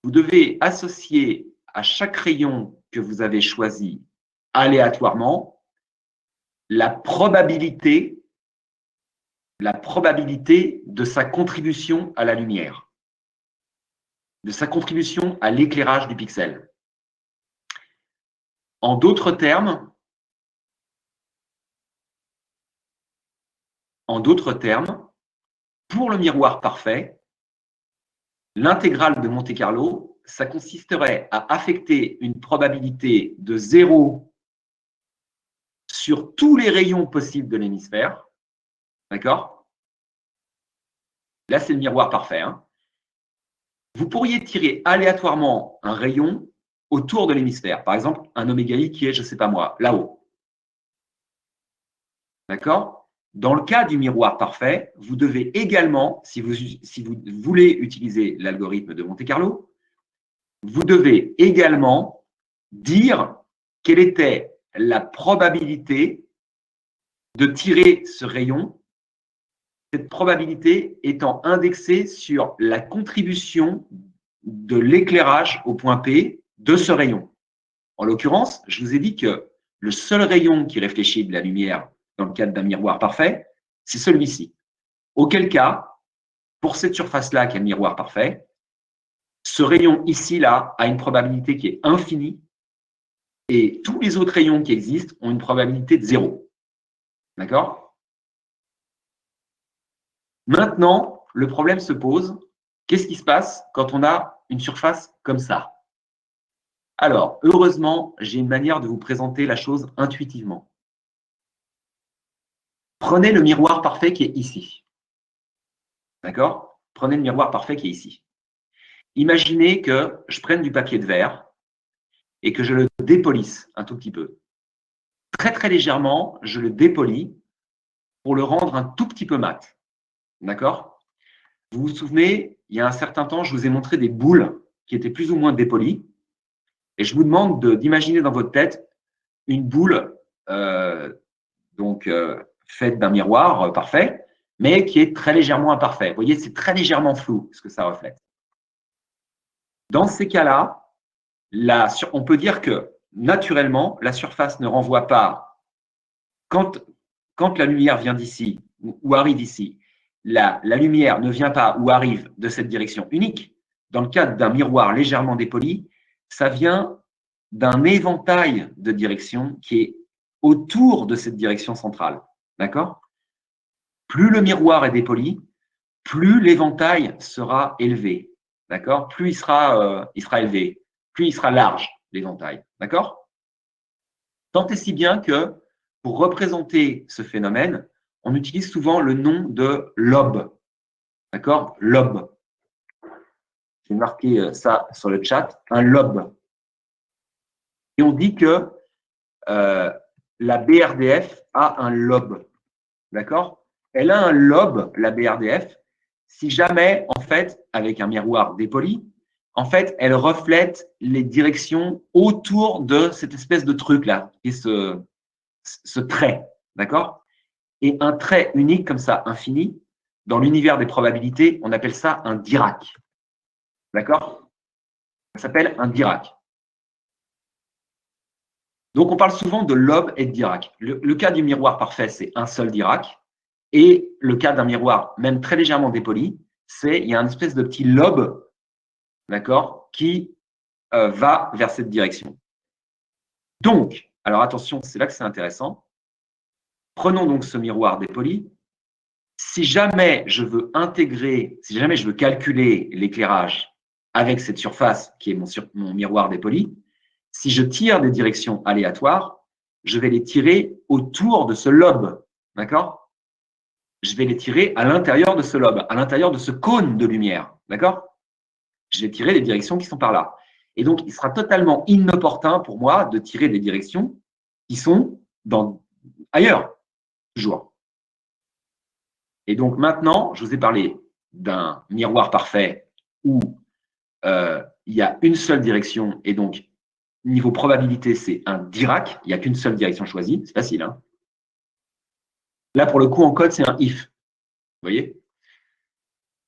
vous devez associer à chaque rayon que vous avez choisi aléatoirement la probabilité de sa contribution à la lumière, de sa contribution à l'éclairage du pixel. En d'autres termes, pour le miroir parfait, l'intégrale de Monte-Carlo, ça consisterait à affecter une probabilité de 0 sur tous les rayons possibles de l'hémisphère. D'accord? Là, c'est le miroir parfait. Hein. Vous pourriez tirer aléatoirement un rayon autour de l'hémisphère. Par exemple, un oméga I qui est, je ne sais pas moi, là-haut. D'accord? Dans le cas du miroir parfait, vous devez également, si vous voulez utiliser l'algorithme de Monte-Carlo, vous devez également dire quelle était la probabilité de tirer ce rayon, cette probabilité étant indexée sur la contribution de l'éclairage au point P de ce rayon. En l'occurrence, je vous ai dit que le seul rayon qui réfléchit de la lumière dans le cadre d'un miroir parfait, c'est celui-ci. Auquel cas, pour cette surface-là qui est le miroir parfait, ce rayon ici-là a une probabilité qui est infinie et tous les autres rayons qui existent ont une probabilité de 0. D'accord? Maintenant, le problème se pose. Qu'est-ce qui se passe quand on a une surface comme ça? Alors, heureusement, j'ai une manière de vous présenter la chose intuitivement. Prenez le miroir parfait qui est ici. D'accord? Prenez le miroir parfait qui est ici. Imaginez que je prenne du papier de verre et que je le dépolisse un tout petit peu. Très, très légèrement, je le dépolis pour le rendre un tout petit peu mat. D'accord? Vous vous souvenez, il y a un certain temps, je vous ai montré des boules qui étaient plus ou moins dépolies. Et je vous demande d'imaginer dans votre tête une boule faite d'un miroir parfait, mais qui est très légèrement imparfait. Vous voyez, c'est très légèrement flou ce que ça reflète. Dans ces cas-là, on peut dire que naturellement, la surface ne renvoie pas, quand la lumière vient d'ici ou arrive ici, la lumière ne vient pas ou arrive de cette direction unique. Dans le cadre d'un miroir légèrement dépoli, ça vient d'un éventail de directions qui est autour de cette direction centrale. D'accord? Plus le miroir est dépoli, plus l'éventail sera élevé. D'accord? Plus il sera élevé, plus il sera large, l'éventail. D'accord? Tant et si bien que pour représenter ce phénomène, on utilise souvent le nom de lobe. D'accord? Lobe. J'ai marqué ça sur le chat, un lobe. Et on dit que la BRDF a un lobe. D'accord? Elle a un lobe, la BRDF, si jamais, en fait, avec un miroir dépoli, en fait, elle reflète les directions autour de cette espèce de truc-là, qui est ce trait. D'accord? Et un trait unique comme ça, infini, dans l'univers des probabilités, on appelle ça un Dirac. D'accord? Ça s'appelle un Dirac. Donc, on parle souvent de lobe et de Dirac. Le cas du miroir parfait, c'est un seul Dirac. Et le cas d'un miroir, même très légèrement dépoli, il y a une espèce de petit lobe, d'accord, qui va vers cette direction. Donc, alors attention, c'est là que c'est intéressant. Prenons donc ce miroir dépoli. Si jamais je veux calculer l'éclairage avec cette surface qui est mon miroir dépoli, si je tire des directions aléatoires, je vais les tirer autour de ce lobe, d'accord? Je vais les tirer à l'intérieur de ce lobe, à l'intérieur de ce cône de lumière, d'accord? Je vais tirer les directions qui sont par là. Et donc, il sera totalement inopportun pour moi de tirer des directions qui sont ailleurs, toujours. Et donc, maintenant, je vous ai parlé d'un miroir parfait où il y a une seule direction et donc, niveau probabilité, c'est un Dirac. Il n'y a qu'une seule direction choisie. C'est facile. Hein. Là, pour le coup, en code, c'est un if. Vous voyez?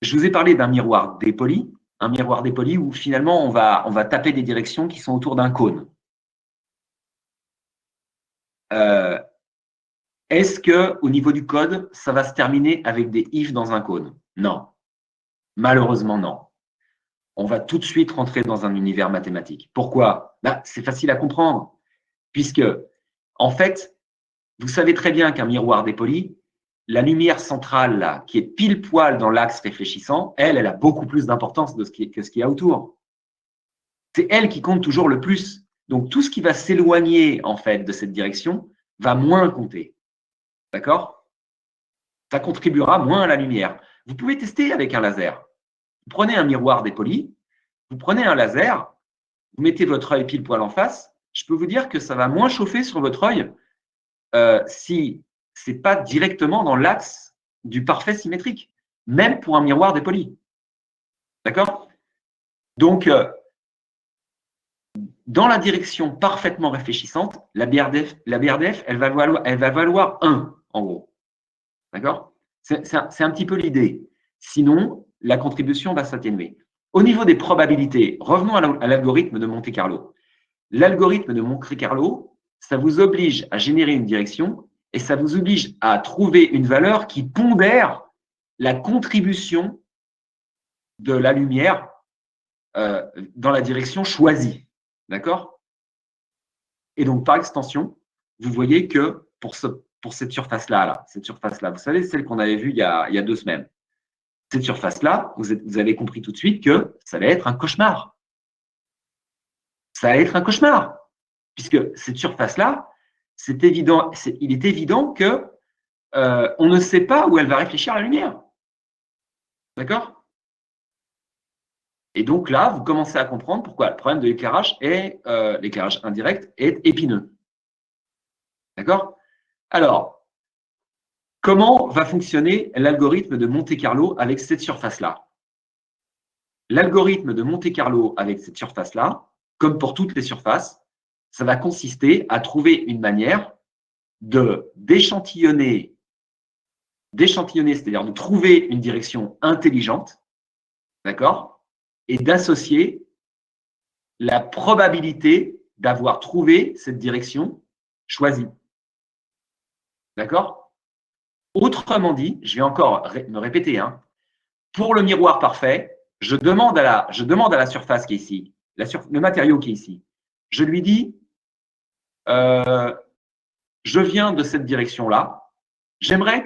Je vous ai parlé d'un miroir dépoli un miroir dépoli où finalement on va taper des directions qui sont autour d'un cône. Est-ce qu'au niveau du code, ça va se terminer avec des if dans un cône? Non. Malheureusement, non. On va tout de suite rentrer dans un univers mathématique. Pourquoi? C'est facile à comprendre, puisque, en fait, vous savez très bien qu'un miroir dépoli, la lumière centrale, là, qui est pile poil dans l'axe réfléchissant, elle a beaucoup plus d'importance que ce qu'il y a autour. C'est elle qui compte toujours le plus. Donc, tout ce qui va s'éloigner, en fait, de cette direction va moins compter. D'accord? Ça contribuera moins à la lumière. Vous pouvez tester avec un laser. Vous prenez un miroir dépoli, vous prenez un laser, vous mettez votre œil pile poil en face, je peux vous dire que ça va moins chauffer sur votre œil si ce n'est pas directement dans l'axe du parfait symétrique, même pour un miroir dépoli. D'accord? Donc, dans la direction parfaitement réfléchissante, la BRDF elle va valoir 1, en gros. D'accord? C'est un petit peu l'idée. Sinon, la contribution va s'atténuer. Au niveau des probabilités, revenons à l'algorithme de Monte-Carlo. L'algorithme de Monte-Carlo, ça vous oblige à générer une direction et ça vous oblige à trouver une valeur qui pondère la contribution de la lumière dans la direction choisie. D'accord? Et donc, par extension, vous voyez que pour cette surface-là, vous savez, celle qu'on avait vue il y a 2 semaines, cette surface-là, vous avez compris tout de suite que ça allait être un cauchemar. Ça allait être un cauchemar, puisque cette surface-là, il est évident que on ne sait pas où elle va réfléchir la lumière. D'accord? Et donc là, vous commencez à comprendre pourquoi le problème de l'éclairage indirect est épineux. D'accord? Alors, comment va fonctionner l'algorithme de Monte-Carlo avec cette surface-là? L'algorithme de Monte-Carlo avec cette surface-là, comme pour toutes les surfaces, ça va consister à trouver une manière d'échantillonner, c'est-à-dire de trouver une direction intelligente, d'accord, et d'associer la probabilité d'avoir trouvé cette direction choisie. D'accord? Autrement dit, je vais encore me répéter, hein, pour le miroir parfait, je demande à la surface qui est ici, le matériau qui est ici, je lui dis, je viens de cette direction-là, j'aimerais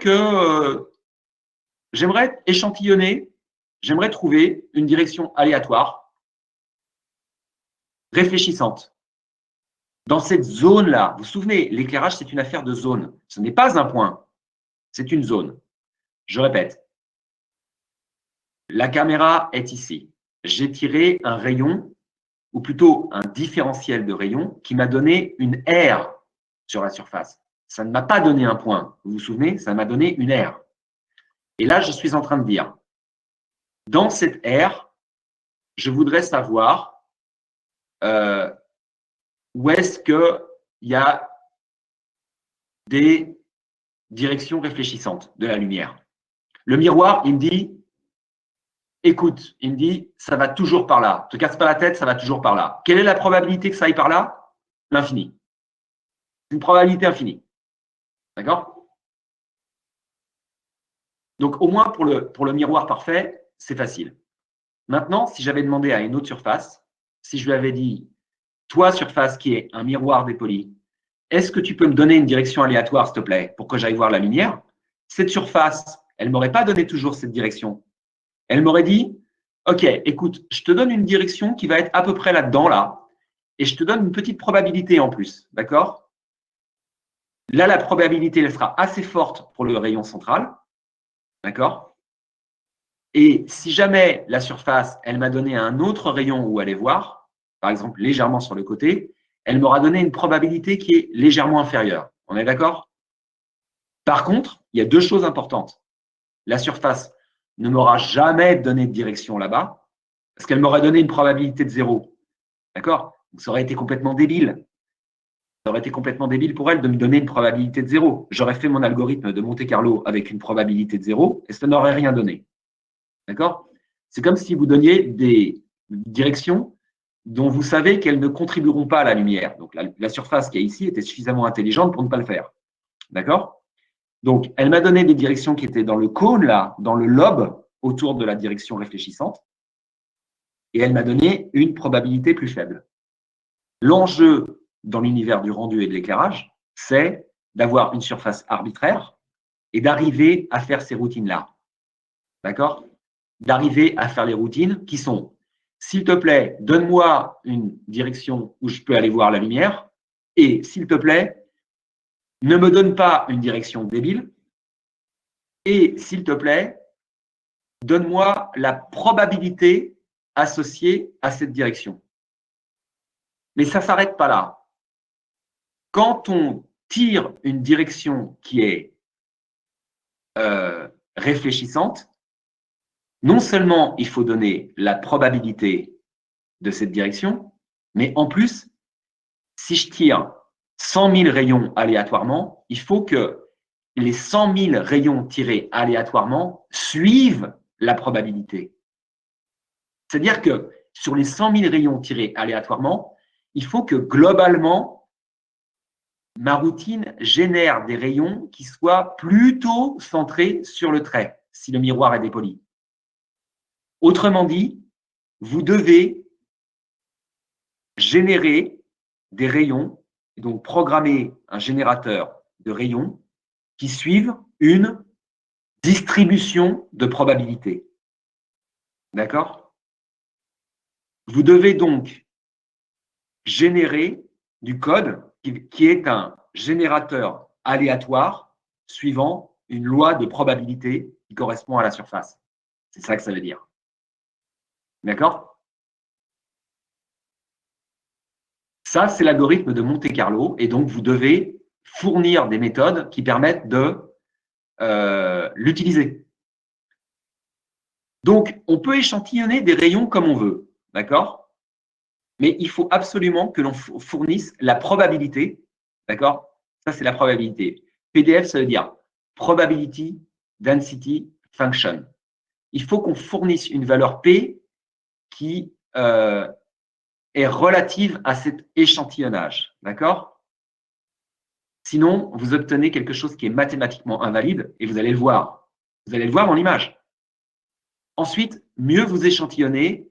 échantillonner, j'aimerais trouver une direction aléatoire, réfléchissante. Dans cette zone-là, vous vous souvenez, l'éclairage, c'est une affaire de zone. Ce n'est pas un point, c'est une zone. Je répète, la caméra est ici. J'ai tiré un rayon, ou plutôt un différentiel de rayon, qui m'a donné une aire sur la surface. Ça ne m'a pas donné un point. Vous vous souvenez, ça m'a donné une aire. Et là, je suis en train de dire, dans cette aire, je voudrais savoir où est-ce qu'il y a des directions réfléchissantes de la lumière. Le miroir, il me dit, écoute, il me dit, ça va toujours par là. Ne te casse pas la tête, ça va toujours par là. Quelle est la probabilité que ça aille par là? L'infini. C'est une probabilité infinie. D'accord? Donc, au moins, pour le miroir parfait, c'est facile. Maintenant, si j'avais demandé à une autre surface, si je lui avais dit, toi, surface qui est un miroir dépoli, est-ce que tu peux me donner une direction aléatoire, s'il te plaît, pour que j'aille voir la lumière? Cette surface, elle ne m'aurait pas donné toujours cette direction. Elle m'aurait dit, OK, écoute, je te donne une direction qui va être à peu près là-dedans, là, et je te donne une petite probabilité en plus, d'accord? Là, la probabilité, elle sera assez forte pour le rayon central, d'accord? Et si jamais la surface, elle m'a donné un autre rayon où aller voir, par exemple légèrement sur le côté, elle m'aura donné une probabilité qui est légèrement inférieure. On est d'accord? Par contre, il y a 2 choses importantes. La surface ne m'aura jamais donné de direction là-bas, parce qu'elle m'aurait donné une probabilité de 0. D'accord? Ça aurait été complètement débile. Ça aurait été complètement débile pour elle de me donner une probabilité de 0. J'aurais fait mon algorithme de Monte-Carlo avec une probabilité de 0 et ça n'aurait rien donné. D'accord? C'est comme si vous donniez des directions dont vous savez qu'elles ne contribueront pas à la lumière. Donc, la surface qui est ici était suffisamment intelligente pour ne pas le faire. D'accord? Donc, elle m'a donné des directions qui étaient dans le cône, là, dans le lobe, autour de la direction réfléchissante. Et elle m'a donné une probabilité plus faible. L'enjeu dans l'univers du rendu et de l'éclairage, c'est d'avoir une surface arbitraire et d'arriver à faire ces routines-là. D'accord? D'arriver à faire les routines qui sont, s'il te plaît, donne-moi une direction où je peux aller voir la lumière et, s'il te plaît, ne me donne pas une direction débile et, s'il te plaît, donne-moi la probabilité associée à cette direction. Mais ça ne s'arrête pas là. Quand on tire une direction qui est réfléchissante, non seulement il faut donner la probabilité de cette direction, mais en plus, si je tire 100 000 rayons aléatoirement, il faut que les 100 000 rayons tirés aléatoirement suivent la probabilité. C'est-à-dire que sur les 100 000 rayons tirés aléatoirement, il faut que globalement, ma routine génère des rayons qui soient plutôt centrés sur le trait, si le miroir est dépoli. Autrement dit, vous devez générer des rayons, et donc programmer un générateur de rayons qui suivent une distribution de probabilité. D'accord? Vous devez donc générer du code qui est un générateur aléatoire suivant une loi de probabilité qui correspond à la surface. C'est ça que ça veut dire. D'accord? Ça, c'est l'algorithme de Monte-Carlo, et donc vous devez fournir des méthodes qui permettent de l'utiliser. Donc, on peut échantillonner des rayons comme on veut, d'accord? Mais il faut absolument que l'on fournisse la probabilité, d'accord? Ça, c'est la probabilité. PDF, ça veut dire Probability Density Function. Il faut qu'on fournisse une valeur P qui est relative à cet échantillonnage, d'accord? Sinon, vous obtenez quelque chose qui est mathématiquement invalide et vous allez le voir. Vous allez le voir dans l'image. Ensuite, mieux vous échantillonnez,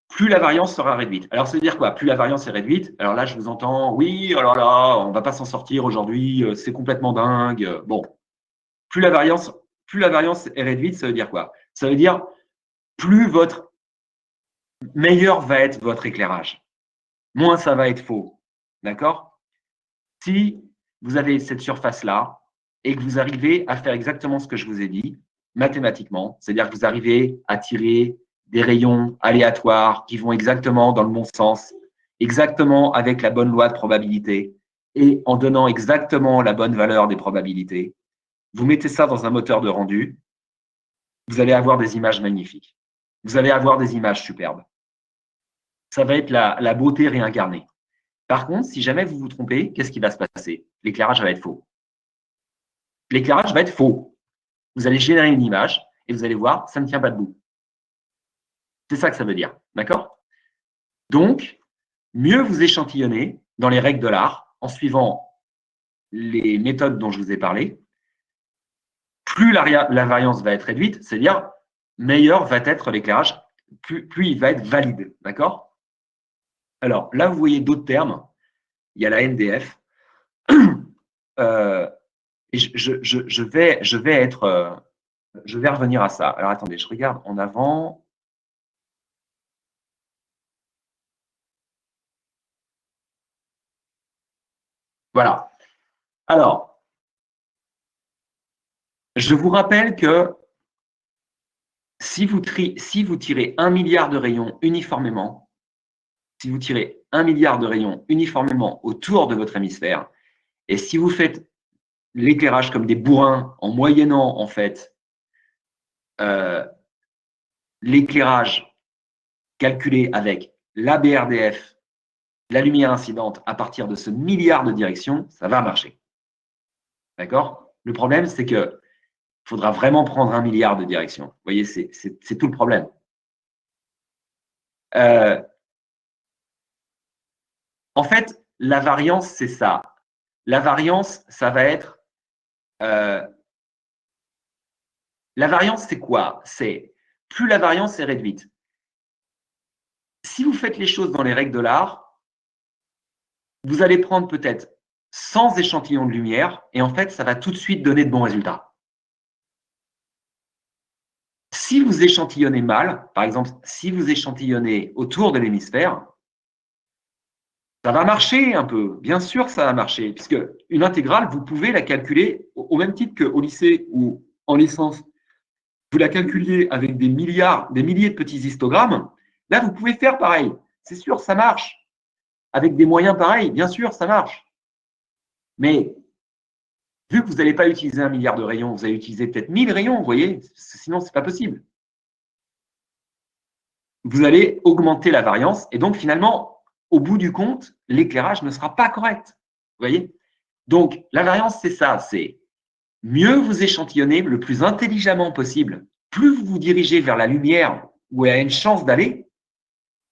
plus la variance sera réduite. Alors, ça veut dire quoi? Plus la variance est réduite. Alors là, je vous entends, oui, alors là, on ne va pas s'en sortir aujourd'hui, c'est complètement dingue. Bon, plus la variance est réduite, ça veut dire quoi? Ça veut dire plus meilleur va être votre éclairage, moins ça va être faux. D'accord? Si vous avez cette surface-là et que vous arrivez à faire exactement ce que je vous ai dit, mathématiquement, c'est-à-dire que vous arrivez à tirer des rayons aléatoires qui vont exactement dans le bon sens, exactement avec la bonne loi de probabilité et en donnant exactement la bonne valeur des probabilités, vous mettez ça dans un moteur de rendu, vous allez avoir des images magnifiques. Vous allez avoir des images superbes. Ça va être la beauté réincarnée. Par contre, si jamais vous vous trompez, qu'est-ce qui va se passer? L'éclairage va être faux. L'éclairage va être faux. Vous allez générer une image et vous allez voir, ça ne tient pas debout. C'est ça que ça veut dire. D'accord? Donc, mieux vous échantillonnez dans les règles de l'art en suivant les méthodes dont je vous ai parlé, plus la variance va être réduite, c'est-à-dire meilleur va être l'éclairage, plus il va être valide. D'accord? Alors, là, vous voyez d'autres termes. Il y a la NDF. Et je vais revenir à ça. Alors, attendez, je regarde en avant. Voilà. Alors, je vous rappelle que si vous tirez 1 milliard de rayons uniformément, si vous tirez 1 milliard de rayons uniformément autour de votre hémisphère, et si vous faites l'éclairage comme des bourrins en moyennant en fait l'éclairage calculé avec la BRDF, la lumière incidente à partir de ce milliard de directions, ça va marcher. D'accord? Le problème, c'est que il faudra vraiment prendre 1 milliard de directions. Vous voyez, c'est tout le problème. Euh, en fait, la variance, c'est ça. La variance, ça va être… la variance, c'est quoi? C'est plus la variance est réduite. Si vous faites les choses dans les règles de l'art, vous allez prendre peut-être 100 échantillons de lumière et en fait, ça va tout de suite donner de bons résultats. Si vous échantillonnez mal, par exemple, si vous échantillonnez autour de l'hémisphère, ça va marcher un peu. Bien sûr, ça va marcher, puisque une intégrale, vous pouvez la calculer au même titre qu'au lycée ou en licence. Vous la calculiez avec des milliers de petits histogrammes. Là, vous pouvez faire pareil. C'est sûr, ça marche. Avec des moyens pareils, bien sûr, ça marche. Mais vu que vous n'allez pas utiliser 1 milliard de rayons, vous allez utiliser peut-être 1000 rayons, vous voyez, sinon, ce n'est pas possible. Vous allez augmenter la variance et donc finalement, au bout du compte, l'éclairage ne sera pas correct. Vous voyez? Donc, la variance, c'est ça, c'est mieux vous échantillonnez le plus intelligemment possible, plus vous vous dirigez vers la lumière où elle a une chance d'aller,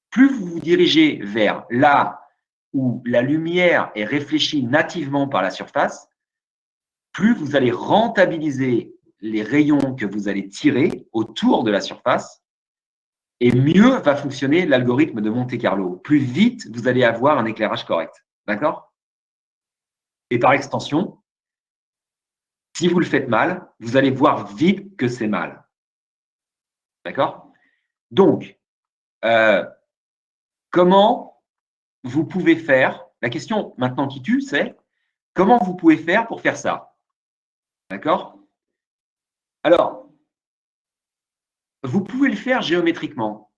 plus vous vous dirigez vers là où la lumière est réfléchie nativement par la surface, plus vous allez rentabiliser les rayons que vous allez tirer autour de la surface, et mieux va fonctionner l'algorithme de Monte-Carlo. Plus vite, vous allez avoir un éclairage correct. D'accord? Et par extension, si vous le faites mal, vous allez voir vite que c'est mal. D'accord? Donc, comment vous pouvez faire? La question maintenant qui tue, c'est comment vous pouvez faire pour faire ça? D'accord? Alors, vous pouvez le faire géométriquement.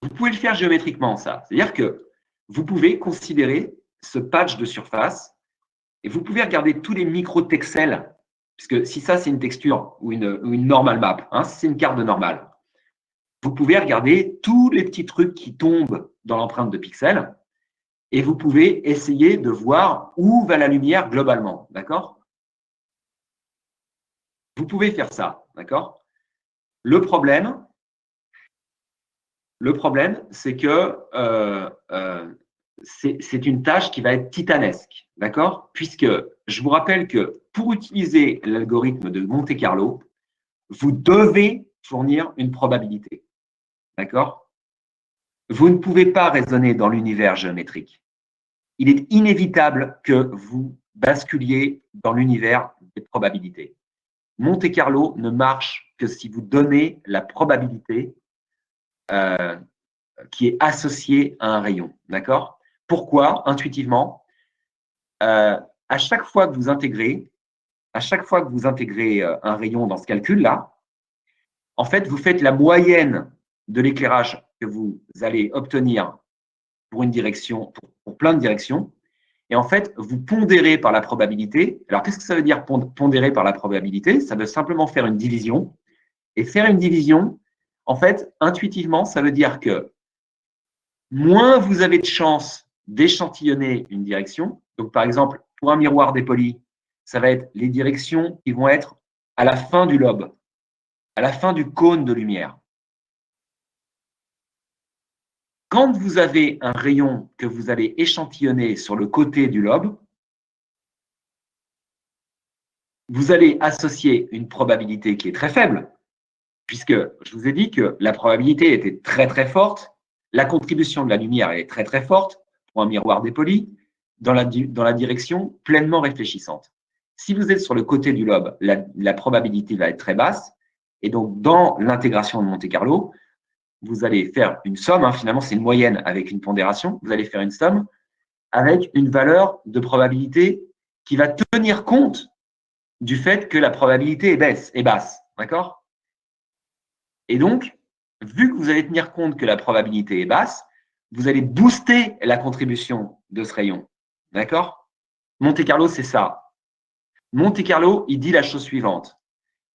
Vous pouvez le faire géométriquement, ça. C'est-à-dire que vous pouvez considérer ce patch de surface et vous pouvez regarder tous les micro-texels, puisque si ça, c'est une texture ou une normal map, hein, si c'est une carte de normale, vous pouvez regarder tous les petits trucs qui tombent dans l'empreinte de pixels et vous pouvez essayer de voir où va la lumière globalement. D'accord? Vous pouvez faire ça. D'accord? Le problème, c'est que c'est une tâche qui va être titanesque, d'accord? Puisque je vous rappelle que pour utiliser l'algorithme de Monte-Carlo, vous devez fournir une probabilité, d'accord? Vous ne pouvez pas raisonner dans l'univers géométrique. Il est inévitable que vous basculiez dans l'univers des probabilités. Monte-Carlo ne marche que si vous donnez la probabilité qui est associée à un rayon, d'accord? Pourquoi? Intuitivement, à chaque fois que vous intégrez, un rayon dans ce calcul-là, en fait, vous faites la moyenne de l'éclairage que vous allez obtenir pour une direction, pour plein de directions, et en fait, vous pondérez par la probabilité. Alors, qu'est-ce que ça veut dire pondérer par la probabilité? Ça veut simplement faire une division. Et faire une division, en fait, intuitivement, ça veut dire que moins vous avez de chances d'échantillonner une direction. Donc, par exemple, pour un miroir dépoli, ça va être les directions qui vont être à la fin du lobe, à la fin du cône de lumière. Quand vous avez un rayon que vous allez échantillonner sur le côté du lobe, vous allez associer une probabilité qui est très faible, puisque je vous ai dit que la probabilité était très très forte, la contribution de la lumière est très très forte pour un miroir dépoli dans la direction pleinement réfléchissante. Si vous êtes sur le côté du lobe, la probabilité va être très basse, et donc dans l'intégration de Monte-Carlo, vous allez faire une somme, hein, finalement c'est une moyenne avec une pondération, vous allez faire une somme avec une valeur de probabilité qui va tenir compte du fait que la probabilité est basse. D'accord? Et donc, vu que vous allez tenir compte que la probabilité est basse, vous allez booster la contribution de ce rayon. D'accord? Monte-Carlo, c'est ça. Monte-Carlo, il dit la chose suivante.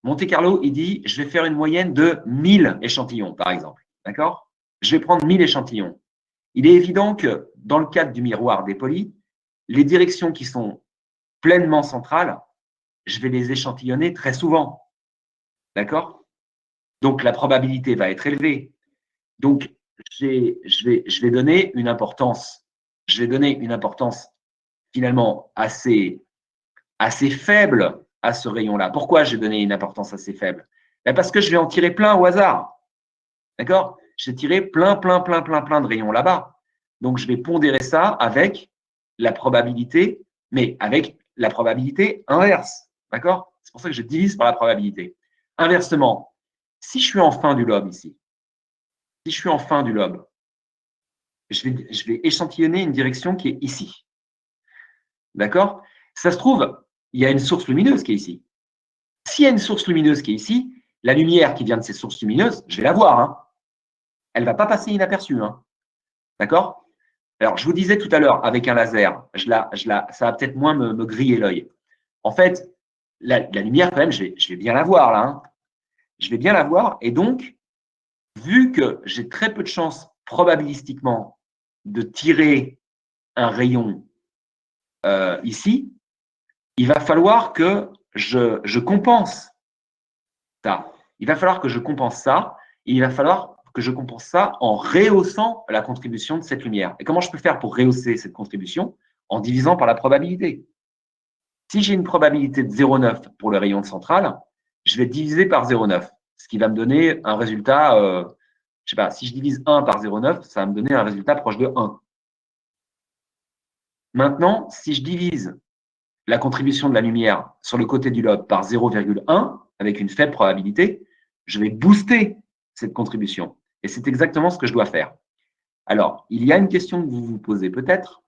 Monte-Carlo, il dit, je vais faire une moyenne de 1000 échantillons, par exemple. D'accord? Je vais prendre 1000 échantillons. Il est évident que dans le cadre du miroir dépoli, les directions qui sont pleinement centrales, je vais les échantillonner très souvent. D'accord? Donc, la probabilité va être élevée. Donc, je vais donner une importance. Je vais donner une importance finalement assez faible à ce rayon-là. Pourquoi j'ai donné une importance assez faible? Parce que je vais en tirer plein au hasard. D'accord? J'ai tiré plein de rayons là-bas. Donc, je vais pondérer ça avec la probabilité, mais avec la probabilité inverse. D'accord? C'est pour ça que je divise par la probabilité. Inversement, si je suis en fin du lobe ici, si je suis en fin du lobe, je vais échantillonner une direction qui est ici. D'accord? Ça se trouve, il y a une source lumineuse qui est ici. S'il y a une source lumineuse qui est ici, la lumière qui vient de ces sources lumineuses, je vais la voir. Hein. Elle ne va pas passer inaperçue. Hein. D'accord? Alors, je vous disais tout à l'heure, avec un laser, ça va peut-être moins me griller l'œil. En fait, la lumière, quand même, je vais bien la voir là. Hein. Je vais bien la voir. Et donc, vu que j'ai très peu de chances, probabilistiquement, de tirer un rayon ici, il va falloir que je compense ça. Il va falloir que je compense ça. Et il va falloir que je compense ça en rehaussant la contribution de cette lumière. Et comment je peux faire pour rehausser cette contribution? En divisant par la probabilité. Si j'ai une probabilité de 0,9 pour le rayon central, je vais diviser par 0,9, ce qui va me donner un résultat, je sais pas, si je divise 1 par 0,9, ça va me donner un résultat proche de 1. Maintenant, si je divise la contribution de la lumière sur le côté du lobe par 0,1, avec une faible probabilité, je vais booster cette contribution. Et c'est exactement ce que je dois faire. Alors, il y a une question que vous vous posez peut-être.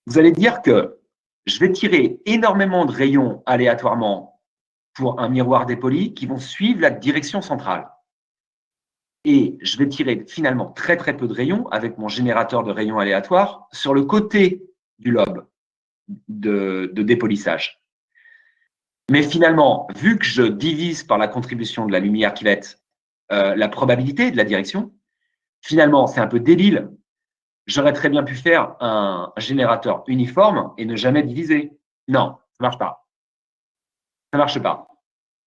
Vous allez dire que je vais tirer énormément de rayons aléatoirement pour un miroir dépoli qui vont suivre la direction centrale. Et je vais tirer finalement très peu de rayons avec mon générateur de rayons aléatoires sur le côté du lobe de dépolissage. Mais finalement, vu que je divise par la contribution de la lumière qui va être la probabilité de la direction, finalement, c'est un peu débile. J'aurais très bien pu faire un générateur uniforme et ne jamais diviser. Non, ça ne marche pas. Ça ne marche pas.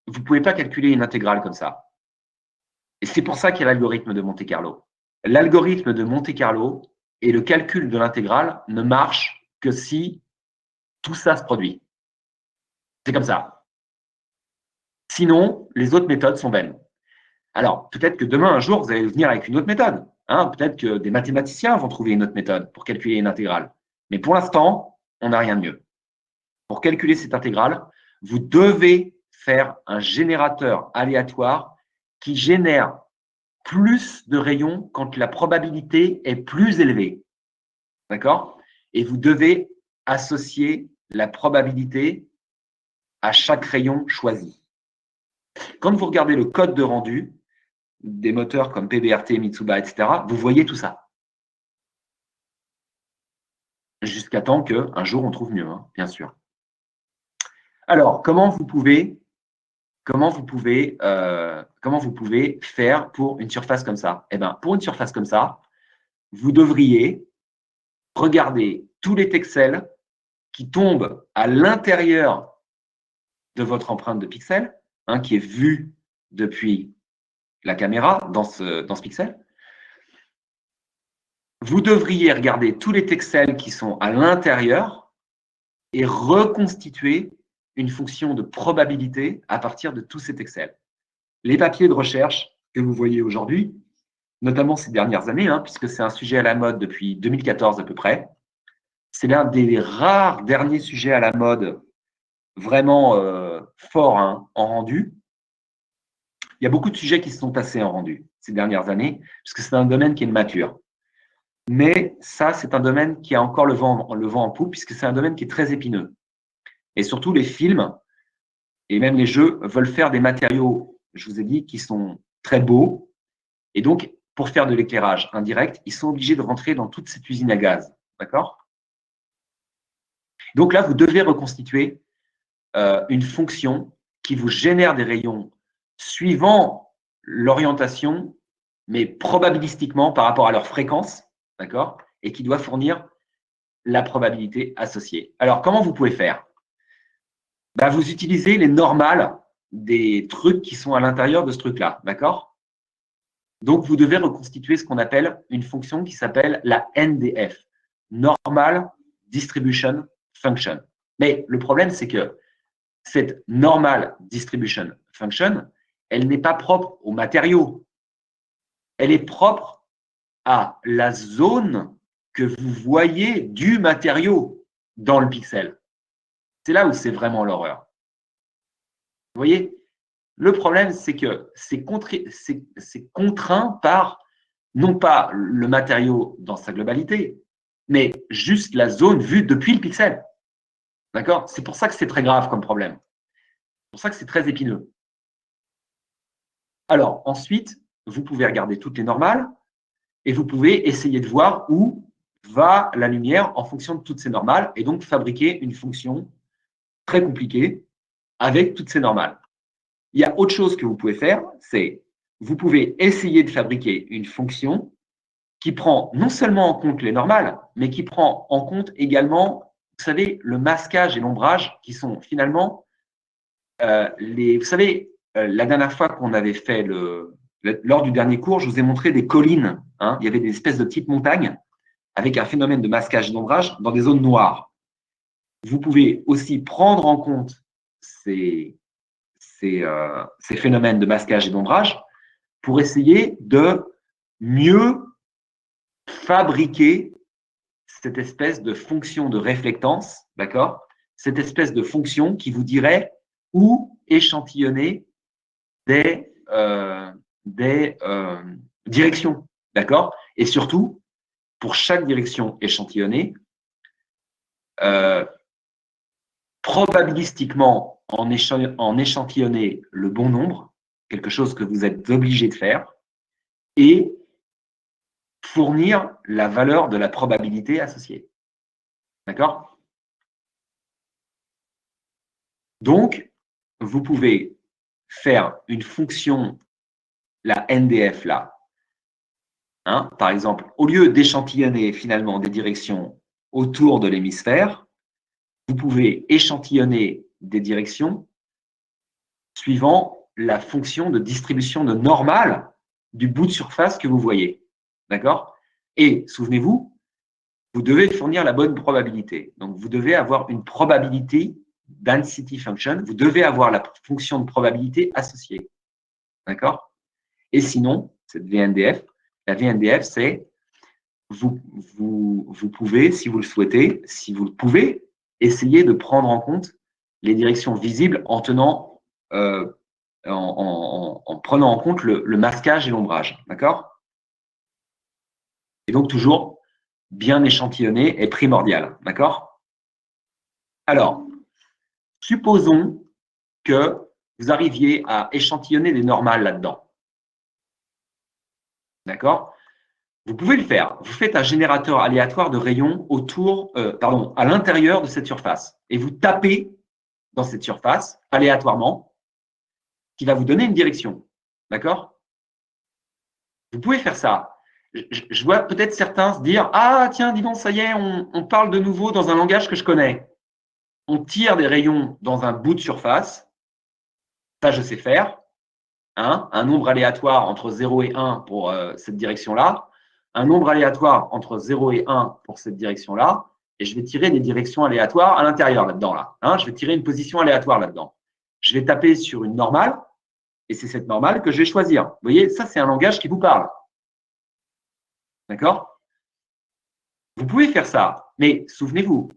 Vous ne pouvez pas calculer une intégrale comme ça. Et c'est pour ça qu'il y a l'algorithme de Monte-Carlo. L'algorithme de Monte-Carlo et le calcul de l'intégrale ne marche que si tout ça se produit. C'est comme ça. Sinon, les autres méthodes sont vaines. Alors, peut-être que demain, un jour, vous allez venir avec une autre méthode. Hein, peut-être que des mathématiciens vont trouver une autre méthode pour calculer une intégrale. Mais pour l'instant, on n'a rien de mieux. Pour calculer cette intégrale, vous devez faire un générateur aléatoire qui génère plus de rayons quand la probabilité est plus élevée. D'accord? Et vous devez associer la probabilité à chaque rayon choisi. Quand vous regardez le code de rendu des moteurs comme PBRT, Mitsuba, etc., vous voyez tout ça. Jusqu'à temps qu'un jour on trouve mieux, hein, bien sûr. Alors, comment vous pouvez faire pour une surface comme ça? Eh bien, pour une surface comme ça, vous devriez regarder tous les texels qui tombent à l'intérieur de votre empreinte de pixel, hein, qui est vue depuis la caméra dans ce pixel. Vous devriez regarder tous les texels qui sont à l'intérieur et reconstituer une fonction de probabilité à partir de tous ces texels. Les papiers de recherche que vous voyez aujourd'hui, notamment ces dernières années, hein, puisque c'est un sujet à la mode depuis 2014 à peu près, c'est l'un des rares derniers sujets à la mode vraiment forts, hein, en rendu. Il y a beaucoup de sujets qui se sont passés en rendu ces dernières années, puisque c'est un domaine qui est mature. Mais ça, c'est un domaine qui a encore le vent en poupe, puisque c'est un domaine qui est très épineux. Et surtout, les films et même les jeux veulent faire des matériaux, je vous ai dit, qui sont très beaux. Et donc, pour faire de l'éclairage indirect, ils sont obligés de rentrer dans toute cette usine à gaz. D'accord? Donc là, vous devez reconstituer une fonction qui vous génère des rayons suivant l'orientation, mais probabilistiquement par rapport à leur fréquence, d'accord? Et qui doit fournir la probabilité associée. Alors, comment vous pouvez faire? Ben, vous utilisez les normales des trucs qui sont à l'intérieur de ce truc-là, d'accord? Donc, vous devez reconstituer ce qu'on appelle une fonction qui s'appelle la NDF, Normal Distribution Function. Mais le problème, c'est que cette Normal Distribution Function, elle n'est pas propre aux matériaux. Elle est propre à la zone que vous voyez du matériau dans le pixel. C'est là où c'est vraiment l'horreur. Vous voyez, le problème, c'est que c'est contraint par non pas le matériau dans sa globalité, mais juste la zone vue depuis le pixel. D'accord? C'est pour ça que c'est très grave comme problème. C'est pour ça que c'est très épineux. Alors, ensuite, vous pouvez regarder toutes les normales et vous pouvez essayer de voir où va la lumière en fonction de toutes ces normales et donc fabriquer une fonction très compliquée avec toutes ces normales. Il y a autre chose que vous pouvez faire, c'est vous pouvez essayer de fabriquer une fonction qui prend non seulement en compte les normales, mais qui prend en compte également, vous savez, le masquage et l'ombrage qui sont finalement vous savez, la dernière fois qu'on avait fait lors du dernier cours, je vous ai montré des collines. Hein, il y avait des espèces de petites montagnes avec un phénomène de masquage et d'ombrage dans des zones noires. Vous pouvez aussi prendre en compte ces phénomènes de masquage et d'ombrage pour essayer de mieux fabriquer cette espèce de fonction de réflectance, d'accord? Cette espèce de fonction qui vous dirait où échantillonner des directions, d'accord? Et surtout, pour chaque direction échantillonnée, probabilistiquement en échantillonner le bon nombre, quelque chose que vous êtes obligé de faire, et fournir la valeur de la probabilité associée. D'accord? Donc, vous pouvez faire une fonction, la NDF là. Hein, par exemple, au lieu d'échantillonner finalement des directions autour de l'hémisphère, vous pouvez échantillonner des directions suivant la fonction de distribution de normale du bout de surface que vous voyez. D'accord? Et souvenez-vous, vous devez fournir la bonne probabilité. Donc, vous devez avoir une probabilité density function. Vous devez avoir la fonction de probabilité associée. D'accord? Et sinon, cette VNDF, la VNDF, c'est vous pouvez, si vous le souhaitez, si vous le pouvez, essayer de prendre en compte les directions visibles en tenant, en prenant en compte le masquage et l'ombrage. D'accord? Et donc, toujours bien échantillonné est primordial. D'accord? Alors, supposons que vous arriviez à échantillonner des normales là-dedans. D'accord? Vous pouvez le faire. Vous faites un générateur aléatoire de rayons à l'intérieur de cette surface. Et vous tapez dans cette surface aléatoirement, qui va vous donner une direction. D'accord? Vous pouvez faire ça. Je vois peut-être certains se dire « Ah, tiens, dis donc, ça y est, on parle de nouveau dans un langage que je connais. On tire des rayons dans un bout de surface. Ça, je sais faire. Hein, un nombre aléatoire entre 0 et 1 pour cette direction-là. Un nombre aléatoire entre 0 et 1 pour cette direction-là. Et je vais tirer des directions aléatoires à l'intérieur là-dedans. Là. Hein, je vais tirer une position aléatoire là-dedans. Je vais taper sur une normale. Et c'est cette normale que je vais choisir. Vous voyez, ça, c'est un langage qui vous parle. D'accord? Vous pouvez faire ça, mais souvenez-vous,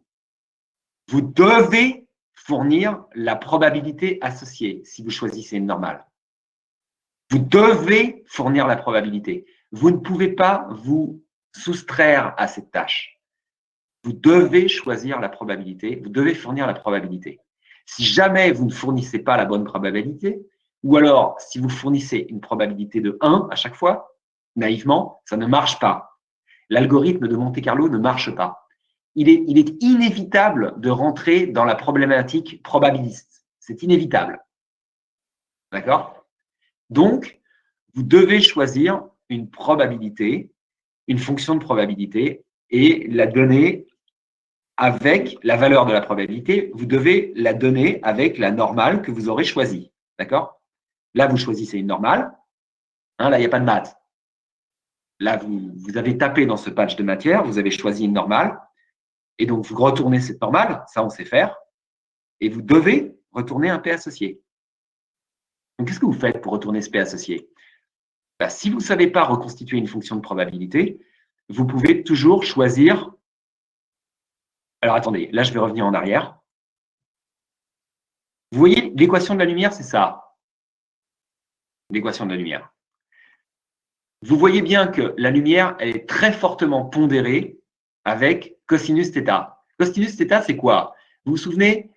vous devez fournir la probabilité associée si vous choisissez une normale. Vous devez fournir la probabilité. Vous ne pouvez pas vous soustraire à cette tâche. Vous devez choisir la probabilité, vous devez fournir la probabilité. Si jamais vous ne fournissez pas la bonne probabilité, ou alors si vous fournissez une probabilité de 1 à chaque fois, naïvement, ça ne marche pas. L'algorithme de Monte-Carlo ne marche pas. Il est inévitable de rentrer dans la problématique probabiliste. C'est inévitable. D'accord? Donc, vous devez choisir une probabilité, une fonction de probabilité, et la donner avec la valeur de la probabilité. Vous devez la donner avec la normale que vous aurez choisie. D'accord? Là, vous choisissez une normale. Hein, là, il n'y a pas de maths. là, vous avez tapé dans ce patch de matière, vous avez choisi une normale, et donc vous retournez cette normale, ça on sait faire, et vous devez retourner un P associé. Donc, qu'est-ce que vous faites pour retourner ce P associé? Ben, si vous ne savez pas reconstituer une fonction de probabilité, vous pouvez toujours choisir. Alors, attendez, là, je vais revenir en arrière. Vous voyez, l'équation de la lumière, c'est ça. L'équation de la lumière. Vous voyez bien que la lumière, elle est très fortement pondérée avec cosinus θ. Cosinus θ, c'est quoi? Vous vous souvenez,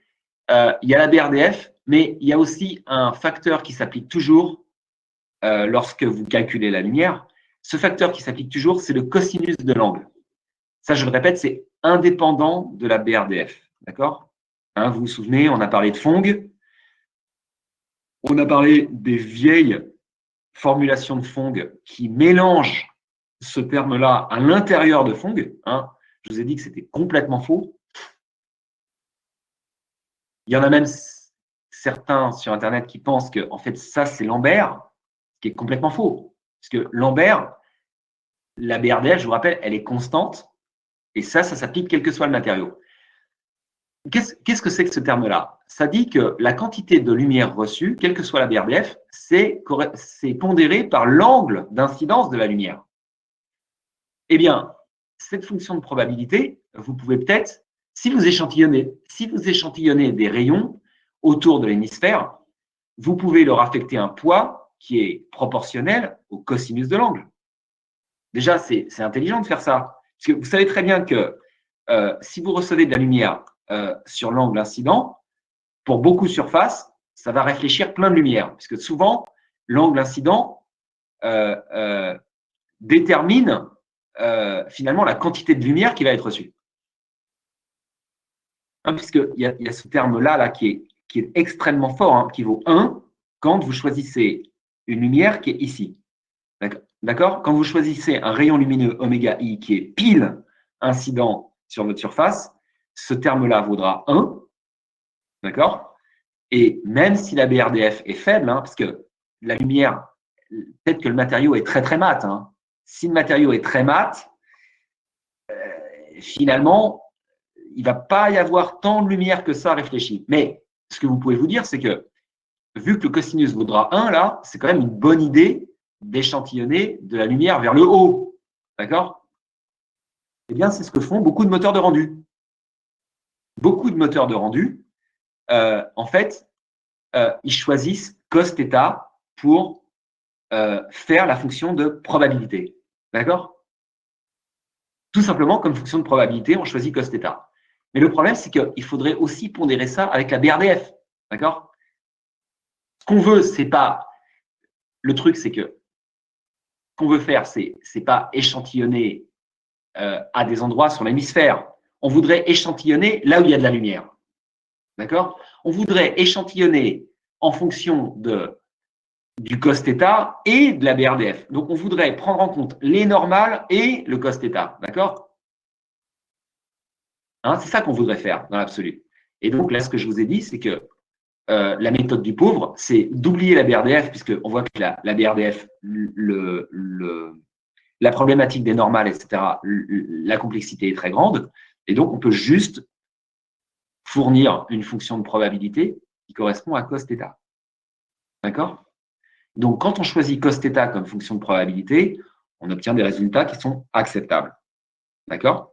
il y a la BRDF, mais il y a aussi un facteur qui s'applique toujours lorsque vous calculez la lumière. Ce facteur qui s'applique toujours, c'est le cosinus de l'angle. Ça, je le répète, c'est indépendant de la BRDF. D'accord? Hein, vous vous souvenez, on a parlé de Phong. On a parlé des vieilles formulations de Phong qui mélangent ce terme-là à l'intérieur de Phong. Hein. Je vous ai dit que c'était complètement faux. Il y en a même certains sur Internet qui pensent que en fait, ça, c'est Lambert, ce qui est complètement faux. Parce que Lambert, la BRDF, je vous rappelle, elle est constante. Et ça s'applique quel que soit le matériau. Qu'est-ce que c'est que ce terme-là? Ça dit que la quantité de lumière reçue, quelle que soit la BRDF, c'est pondéré par l'angle d'incidence de la lumière. Eh bien, cette fonction de probabilité, vous pouvez peut-être, si vous échantillonnez des rayons autour de l'hémisphère, vous pouvez leur affecter un poids qui est proportionnel au cosinus de l'angle. Déjà, c'est intelligent de faire ça. Parce que vous savez très bien que si vous recevez de la lumière sur l'angle incident, pour beaucoup de surfaces, ça va réfléchir plein de lumière. Puisque souvent, l'angle incident détermine finalement la quantité de lumière qui va être reçue. Hein, puisqu'il y a ce terme-là qui est extrêmement fort, hein, qui vaut 1 quand vous choisissez une lumière qui est ici. D'accord? Quand vous choisissez un rayon lumineux oméga i qui est pile incident sur votre surface, ce terme-là vaudra 1. D'accord? Et même si la BRDF est faible, hein, parce que la lumière, peut-être que le matériau est très très mat. Hein. Si le matériau est très mat, finalement, il ne va pas y avoir tant de lumière que ça réfléchie. Mais ce que vous pouvez vous dire, c'est que vu que le cosinus vaudra 1, là, c'est quand même une bonne idée d'échantillonner de la lumière vers le haut. D'accord? Eh bien, c'est ce que font beaucoup de moteurs de rendu. Beaucoup de moteurs de rendu, en fait, ils choisissent cos θ pour faire la fonction de probabilité. D'accord? Tout simplement, comme fonction de probabilité, on choisit cos θ. Mais le problème, c'est qu'il faudrait aussi pondérer ça avec la BRDF. D'accord? Ce qu'on veut, c'est pas. Le truc, c'est que ce qu'on veut faire, c'est pas échantillonner à des endroits sur l'hémisphère. On voudrait échantillonner là où il y a de la lumière. D'accord? On voudrait échantillonner en fonction du cos θ et de la BRDF. Donc, on voudrait prendre en compte les normales et le cos θ. D'accord? Hein, c'est ça qu'on voudrait faire dans l'absolu. Et donc, là, ce que je vous ai dit, c'est que la méthode du pauvre, c'est d'oublier la BRDF, puisqu'on voit que la BRDF, la problématique des normales, etc., la complexité est très grande. Et donc, on peut juste fournir une fonction de probabilité qui correspond à cos θ. D'accord? Donc, quand on choisit cos θ comme fonction de probabilité, on obtient des résultats qui sont acceptables. D'accord?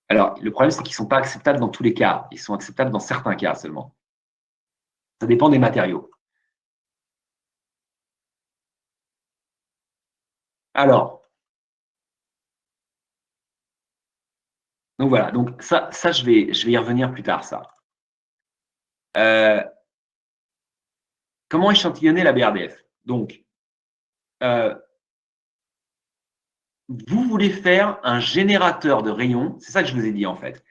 Alors, le problème, c'est qu'ils ne sont pas acceptables dans tous les cas. Ils sont acceptables dans certains cas seulement. Ça dépend des matériaux. Alors, donc voilà. Donc, ça je vais y revenir plus tard, ça. Comment échantillonner la BRDF? Donc, vous voulez faire un générateur de rayons, c'est ça que je vous ai dit en fait.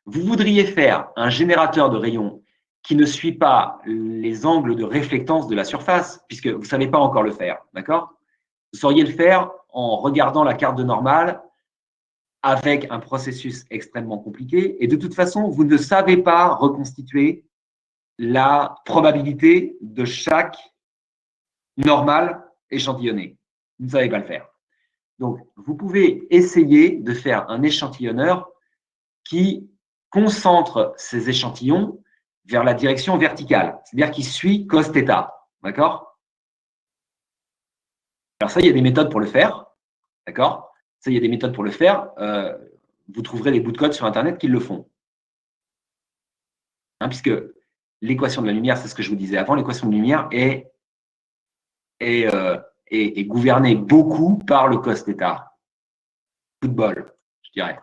Vous voudriez faire un générateur de rayons qui ne suit pas les angles de réflectance de la surface, puisque vous ne savez pas encore le faire, d'accord? Vous sauriez le faire en regardant la carte de normale avec un processus extrêmement compliqué, et de toute façon, vous ne savez pas reconstituer la probabilité de chaque normale échantillonnée. Vous ne savez pas le faire. Donc, vous pouvez essayer de faire un échantillonneur qui concentre ces échantillons vers la direction verticale, c'est-à-dire qui suit cos θ. D'accord? Alors ça, il y a des méthodes pour le faire. D'accord? Ça, il y a des méthodes pour le faire. Vous trouverez des bouts de code sur Internet qui le font. Hein, puisque l'équation de la lumière, c'est ce que je vous disais avant, l'équation de lumière est gouvernée beaucoup par le cos θ. Football, je dirais.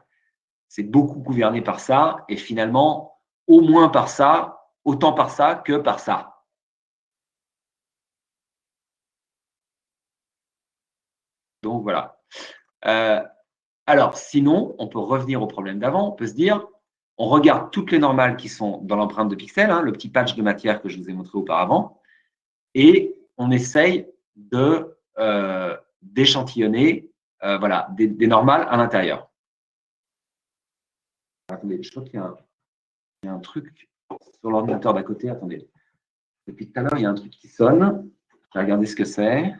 C'est beaucoup gouverné par ça, et finalement, au moins par ça, autant par ça que par ça. Donc voilà. Alors, sinon, on peut revenir au problème d'avant. On peut se dire, on regarde toutes les normales qui sont dans l'empreinte de pixels, hein, le petit patch de matière que je vous ai montré auparavant, et on essaye d'échantillonner voilà, des normales à l'intérieur. Attendez, je crois qu'il y a un truc sur l'ordinateur d'à côté. Attendez. Depuis tout à l'heure, il y a un truc qui sonne. Je vais regarder ce que c'est.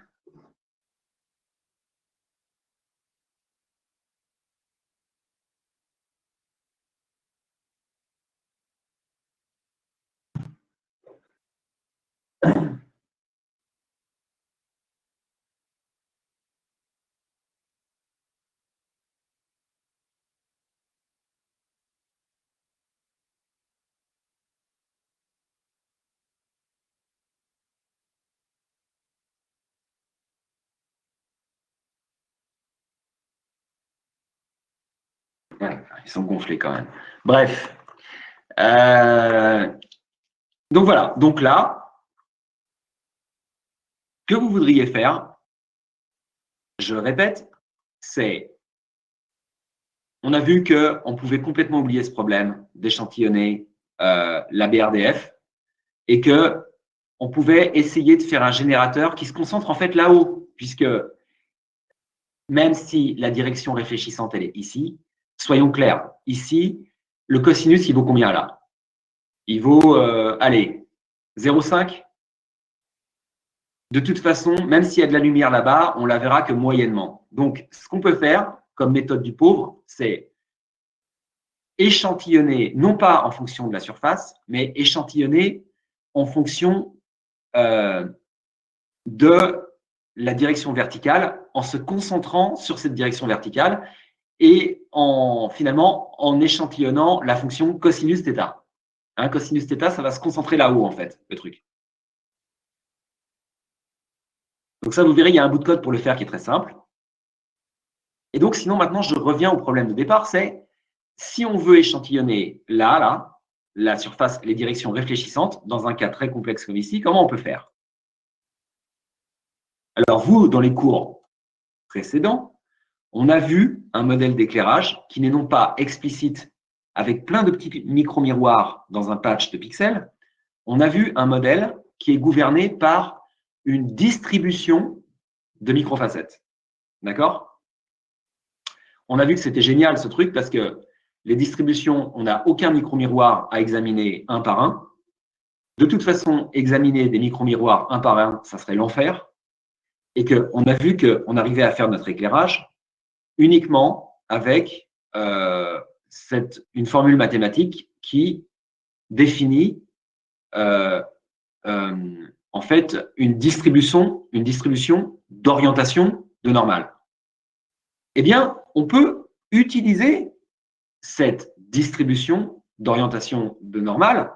Ouais, ils sont gonflés quand même. Bref. Donc voilà. Donc là, ce que vous voudriez faire, je le répète, c'est, on a vu qu'on pouvait complètement oublier ce problème d'échantillonner la BRDF et que on pouvait essayer de faire un générateur qui se concentre en fait là-haut, puisque même si la direction réfléchissante, elle est ici, soyons clairs, ici, le cosinus, il vaut combien là? Il vaut, allez, 0,5. De toute façon, même s'il y a de la lumière là-bas, on la verra que moyennement. Donc, ce qu'on peut faire comme méthode du pauvre, c'est échantillonner, non pas en fonction de la surface, mais échantillonner en fonction de la direction verticale, en se concentrant sur cette direction verticale et finalement en échantillonnant la fonction cosinus θ. Hein, cosinus θ, ça va se concentrer là-haut en fait, le truc. Donc ça, vous verrez, il y a un bout de code pour le faire qui est très simple. Et donc sinon, maintenant, je reviens au problème de départ, c'est si on veut échantillonner là, la surface, les directions réfléchissantes, dans un cas très complexe comme ici, comment on peut faire? Alors vous, dans les cours précédents, on a vu un modèle d'éclairage qui n'est non pas explicite avec plein de petits micro-miroirs dans un patch de pixels, on a vu un modèle qui est gouverné par une distribution de microfacettes. D'accord? On a vu que c'était génial ce truc parce que les distributions, on n'a aucun micro-miroir à examiner un par un. De toute façon, examiner des micro-miroirs un par un, ça serait l'enfer. Et qu'on a vu qu'on arrivait à faire notre éclairage uniquement avec une formule mathématique qui définit en fait une distribution d'orientation de normale. Eh bien, on peut utiliser cette distribution d'orientation de normale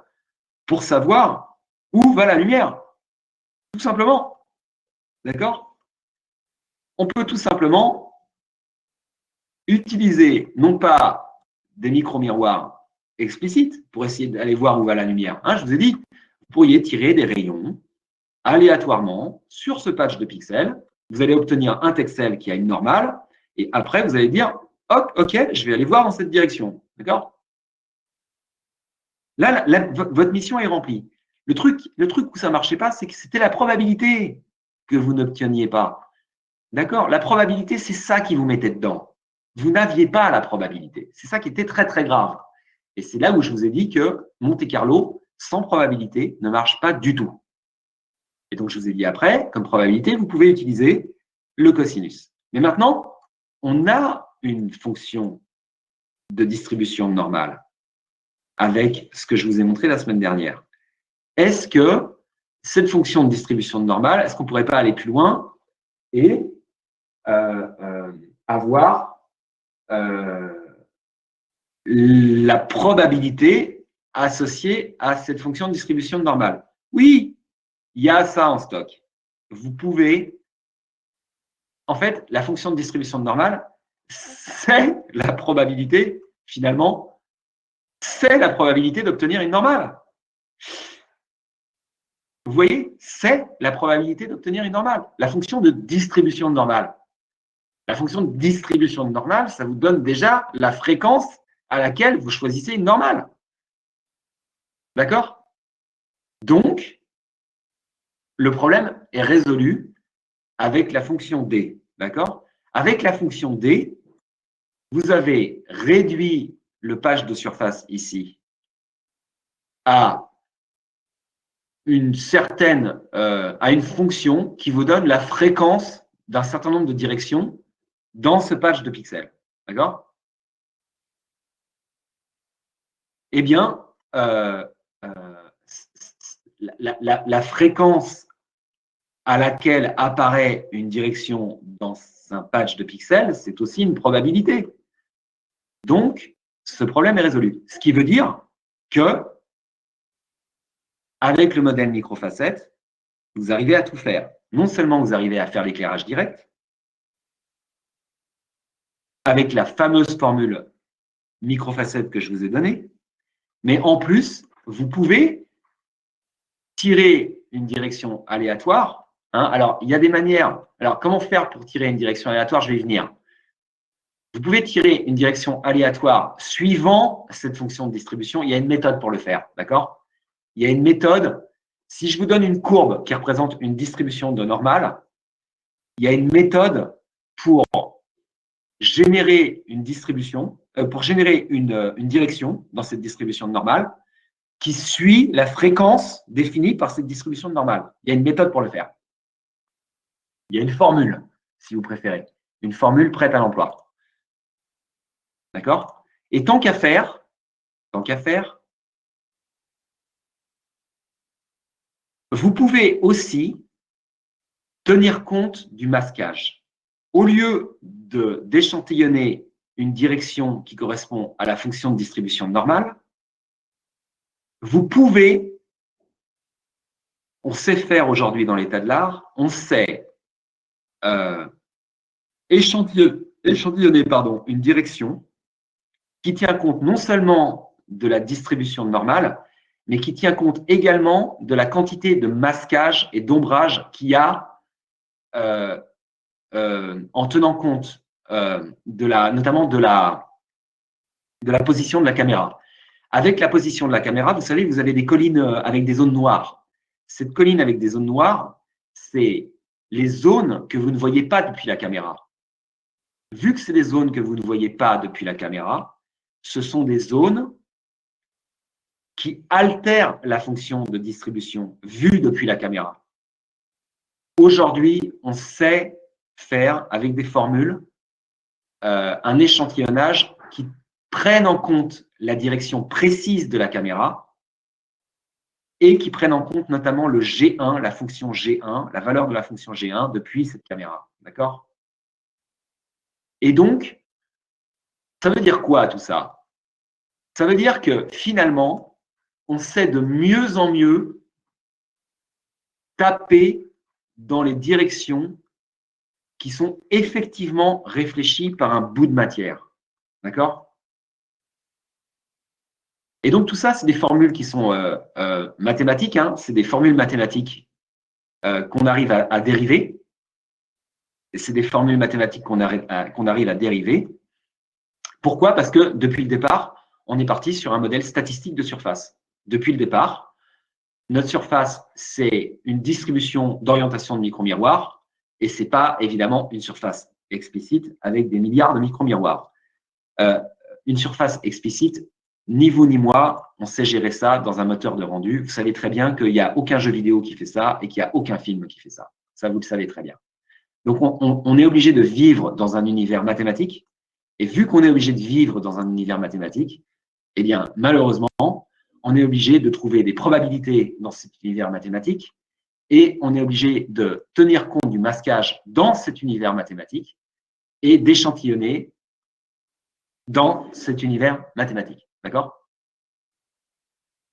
pour savoir où va la lumière, tout simplement. D'accord? On peut tout simplement utiliser non pas des micro-miroirs explicites pour essayer d'aller voir où va la lumière. Hein, je vous ai dit, vous pourriez tirer des rayons aléatoirement sur ce patch de pixels. Vous allez obtenir un texel qui a une normale et après, vous allez dire, hop, OK, je vais aller voir dans cette direction. D'accord? Là, votre mission est remplie. Le truc où ça ne marchait pas, c'est que c'était la probabilité que vous n'obteniez pas. D'accord? La probabilité, c'est ça qui vous mettait dedans. Vous n'aviez pas la probabilité. C'est ça qui était très, très grave. Et c'est là où je vous ai dit que Monte-Carlo, sans probabilité, ne marche pas du tout. Et donc, je vous ai dit après, comme probabilité, vous pouvez utiliser le cosinus. Mais maintenant, on a une fonction de distribution normale avec ce que je vous ai montré la semaine dernière. Est-ce que cette fonction de distribution normale, est-ce qu'on ne pourrait pas aller plus loin et avoir la probabilité associée à cette fonction de distribution normale? Oui, il y a ça en stock. Vous pouvez… En fait, la fonction de distribution normale, c'est la probabilité, finalement, c'est la probabilité d'obtenir une normale. Vous voyez, c'est la probabilité d'obtenir une normale. La fonction de distribution normale. La fonction de distribution normale, ça vous donne déjà la fréquence à laquelle vous choisissez une normale. D'accord? Donc, le problème est résolu avec la fonction D. D'accord? Avec la fonction D, vous avez réduit le page de surface ici à une certaine, à une fonction qui vous donne la fréquence d'un certain nombre de directions dans ce patch de pixels. D'accord? Eh bien, la fréquence à laquelle apparaît une direction dans un patch de pixels, c'est aussi une probabilité. Donc, ce problème est résolu. Ce qui veut dire que, avec le modèle microfacette, vous arrivez à tout faire. Non seulement vous arrivez à faire l'éclairage direct, avec la fameuse formule microfacette que je vous ai donnée, mais en plus, vous pouvez tirer une direction aléatoire. Alors, il y a des manières. Alors, comment faire pour tirer une direction aléatoire? Je vais y venir. Vous pouvez tirer une direction aléatoire suivant cette fonction de distribution. Il y a une méthode pour le faire, d'accord? Il y a une méthode. Si je vous donne une courbe qui représente une distribution de normale, il y a une méthode pour générer une distribution, pour générer une direction dans cette distribution de normale qui suit la fréquence définie par cette distribution de normale. Il y a une méthode pour le faire. Il y a une formule, si vous préférez, une formule prête à l'emploi. D'accord? Et tant qu'à faire, vous pouvez aussi tenir compte du masquage. Au lieu d'échantillonner une direction qui correspond à la fonction de distribution normale, vous pouvez, on sait faire aujourd'hui dans l'état de l'art, on sait échantillonner une direction qui tient compte non seulement de la distribution normale, mais qui tient compte également de la quantité de masquage et d'ombrage qu'il y a en tenant compte notamment de la position de la caméra. Avec la position de la caméra, vous savez, vous avez des collines avec des zones noires. Cette colline avec des zones noires, c'est les zones que vous ne voyez pas depuis la caméra. Vu que c'est des zones que vous ne voyez pas depuis la caméra, ce sont des zones qui altèrent la fonction de distribution vue depuis la caméra. Aujourd'hui, on sait faire avec des formules un échantillonnage qui prenne en compte la direction précise de la caméra et qui prenne en compte notamment le G1, la fonction G1, la valeur de la fonction G1 depuis cette caméra. D'accord? Et donc, ça veut dire quoi tout ça? Ça veut dire que finalement, on sait de mieux en mieux taper dans les directions qui sont effectivement réfléchies par un bout de matière. D'accord? Et donc, tout ça, c'est des formules qui sont mathématiques, c'est des formules mathématiques qu'on arrive à dériver. C'est des formules mathématiques qu'on arrive à dériver. Pourquoi? Parce que depuis le départ, on est parti sur un modèle statistique de surface. Depuis le départ, notre surface, c'est une distribution d'orientation de micro-miroirs et ce n'est pas évidemment une surface explicite avec des milliards de micro-miroirs. Une surface explicite, ni vous ni moi, on sait gérer ça dans un moteur de rendu. Vous savez très bien qu'il n'y a aucun jeu vidéo qui fait ça et qu'il n'y a aucun film qui fait ça. Ça, vous le savez très bien. Donc, on est obligé de vivre dans un univers mathématique. Et vu qu'on est obligé de vivre dans un univers mathématique, eh bien, malheureusement, on est obligé de trouver des probabilités dans cet univers mathématique et on est obligé de tenir compte du masquage dans cet univers mathématique et d'échantillonner dans cet univers mathématique. D'accord?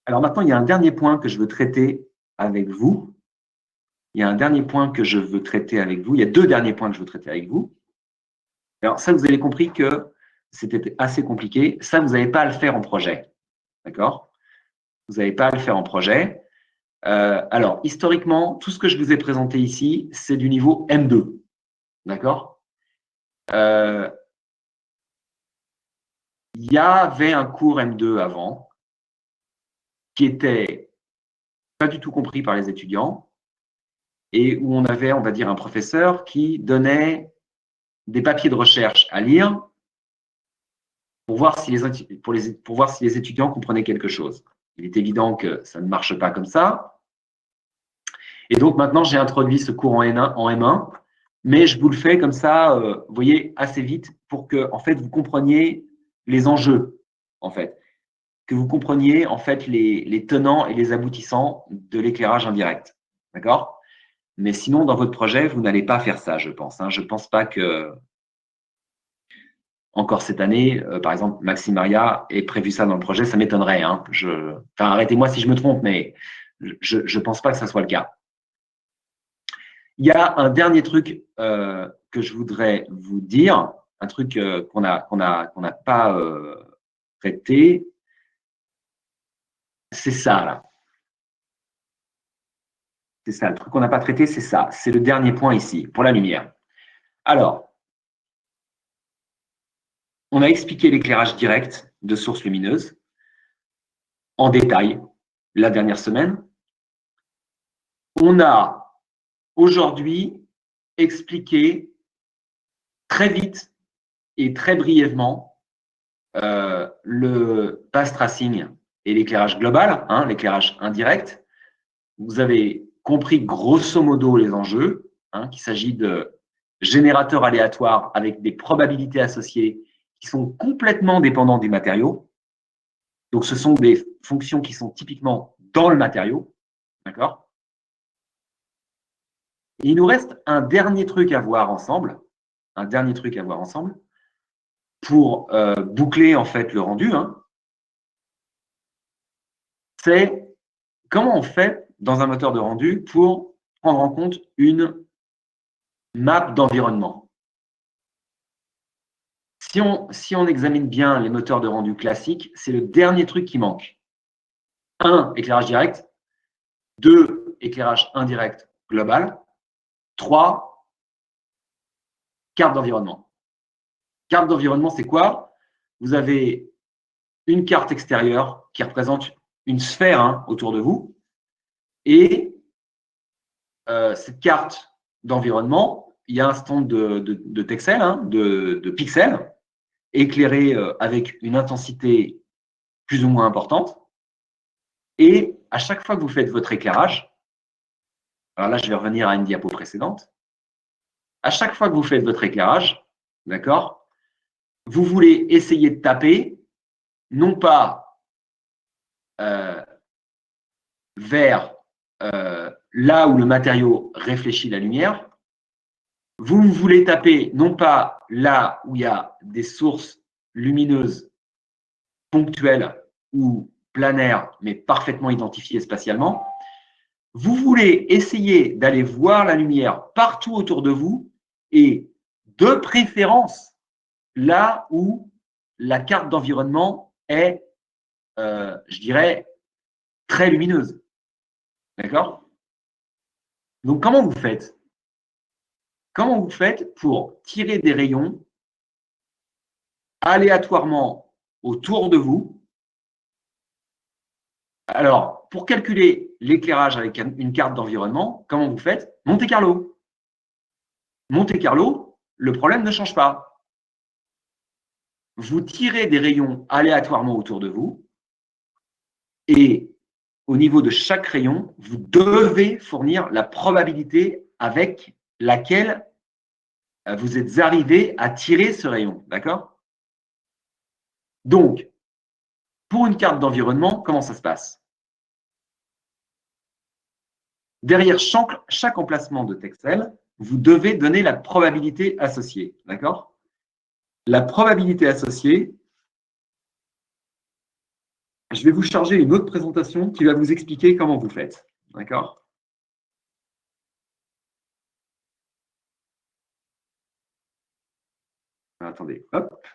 Alors maintenant, il y a un dernier point que je veux traiter avec vous. Il y a un dernier point que je veux traiter avec vous. Il y a deux derniers points que je veux traiter avec vous. Alors ça, vous avez compris que c'était assez compliqué. Ça, vous n'avez pas à le faire en projet. D'accord? Vous n'avez pas à le faire en projet. Alors, historiquement, tout ce que je vous ai présenté ici, c'est du niveau M2. D'accord? Il y avait un cours M2 avant qui était pas du tout compris par les étudiants et où on avait, on va dire, un professeur qui donnait des papiers de recherche à lire pour voir si les étudiants comprenaient quelque chose. Il est évident que ça ne marche pas comme ça. Et donc maintenant, j'ai introduit ce cours en M1, mais je vous le fais comme ça, vous voyez, assez vite pour que, en fait, vous compreniez les enjeux, en fait, que vous compreniez, en fait, les tenants et les aboutissants de l'éclairage indirect. D'accord? Mais sinon, dans votre projet, vous n'allez pas faire ça, je pense. Je ne pense pas que, encore cette année, par exemple, Maxime Maria ait prévu ça dans le projet, ça m'étonnerait. Enfin, arrêtez-moi si je me trompe, mais je ne pense pas que ça soit le cas. Il y a un dernier truc que je voudrais vous dire, un truc qu'on n'a pas traité, c'est ça là. C'est ça, le truc qu'on n'a pas traité, c'est ça. C'est le dernier point ici, pour la lumière. Alors, on a expliqué l'éclairage direct de sources lumineuses en détail la dernière semaine. On a aujourd'hui expliqué très vite et très brièvement le path tracing et l'éclairage global, l'éclairage indirect. Vous avez compris grosso modo les enjeux, qu'il s'agit de générateurs aléatoires avec des probabilités associées qui sont complètement dépendants du matériau. Donc, ce sont des fonctions qui sont typiquement dans le matériau. D'accord? Il nous reste un dernier truc à voir ensemble. Un dernier truc à voir ensemble pour boucler en fait le rendu. C'est comment on fait dans un moteur de rendu pour prendre en compte une map d'environnement. Si on examine bien les moteurs de rendu classiques, c'est le dernier truc qui manque. 1, éclairage direct. 2, éclairage indirect global. 3, carte d'environnement. Carte d'environnement, c'est quoi? Vous avez une carte extérieure qui représente une sphère autour de vous. Et cette carte d'environnement, il y a un stand de texels, de pixels, éclairés avec une intensité plus ou moins importante. Et à chaque fois que vous faites votre éclairage, alors là, je vais revenir à une diapo précédente. À chaque fois que vous faites votre éclairage, d'accord, vous voulez essayer de taper, non pas vers là où le matériau réfléchit la lumière, vous voulez taper non pas là où il y a des sources lumineuses ponctuelles ou planaires, mais parfaitement identifiées spatialement. Vous voulez essayer d'aller voir la lumière partout autour de vous et de préférence là où la carte d'environnement est, je dirais, très lumineuse. D'accord? Donc, comment vous faites? Comment vous faites pour tirer des rayons aléatoirement autour de vous? Alors, pour calculer l'éclairage avec une carte d'environnement, comment vous faites? Monte Carlo. Monte Carlo, le problème ne change pas. Vous tirez des rayons aléatoirement autour de vous et au niveau de chaque rayon, vous devez fournir la probabilité avec laquelle vous êtes arrivé à tirer ce rayon. D'accord? Donc, pour une carte d'environnement, comment ça se passe? Derrière chaque emplacement de Texel, vous devez donner la probabilité associée. D'accord? La probabilité associée, je vais vous charger une autre présentation qui va vous expliquer comment vous faites. D'accord? Attendez, hop.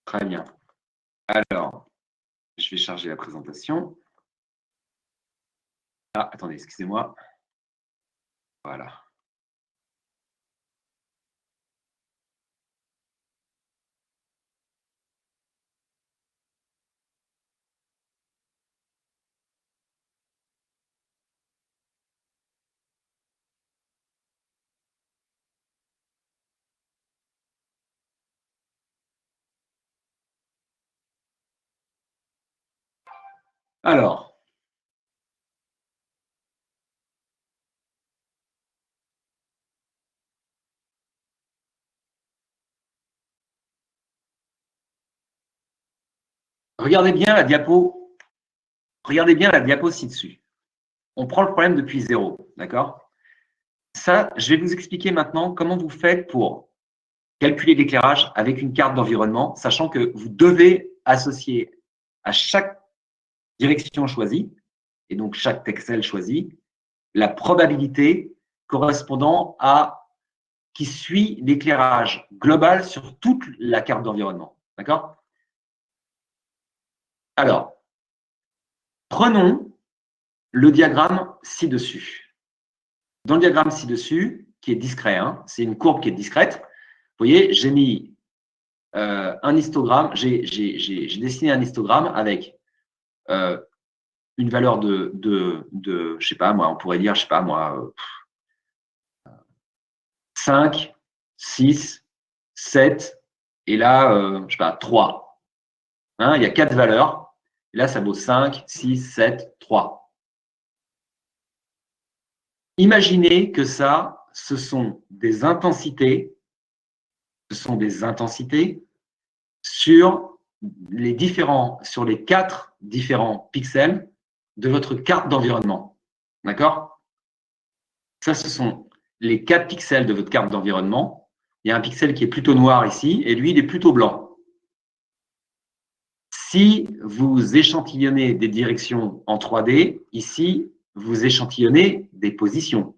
Très bien. Alors, je vais charger la présentation. Ah, attendez, excusez-moi. Voilà. Alors, regardez bien la diapo. Regardez bien la diapo ci-dessus. On prend le problème depuis zéro, d'accord? Ça, je vais vous expliquer maintenant comment vous faites pour calculer l'éclairage avec une carte d'environnement, sachant que vous devez associer à chaque direction choisie, et donc chaque texel choisi, la probabilité correspondant à qui suit l'éclairage global sur toute la carte d'environnement. D'accord? Alors, prenons le diagramme ci-dessus. Dans le diagramme ci-dessus, qui est discret, hein, c'est une courbe qui est discrète, vous voyez, j'ai mis un histogramme, j'ai dessiné un histogramme avec une valeur de, je sais pas moi, on pourrait dire, je sais pas moi, 5, 6, 7, et là, je sais pas, 3. Hein, il y a 4 valeurs, et là, ça vaut 5, 6, 7, 3. Imaginez que ça, ce sont des intensités sur sur les 4 différents pixels de votre carte d'environnement. D'accord? Ça, ce sont les 4 pixels de votre carte d'environnement. Il y a un pixel qui est plutôt noir ici, et lui, il est plutôt blanc. Si vous échantillonnez des directions en 3D, ici, vous échantillonnez des positions.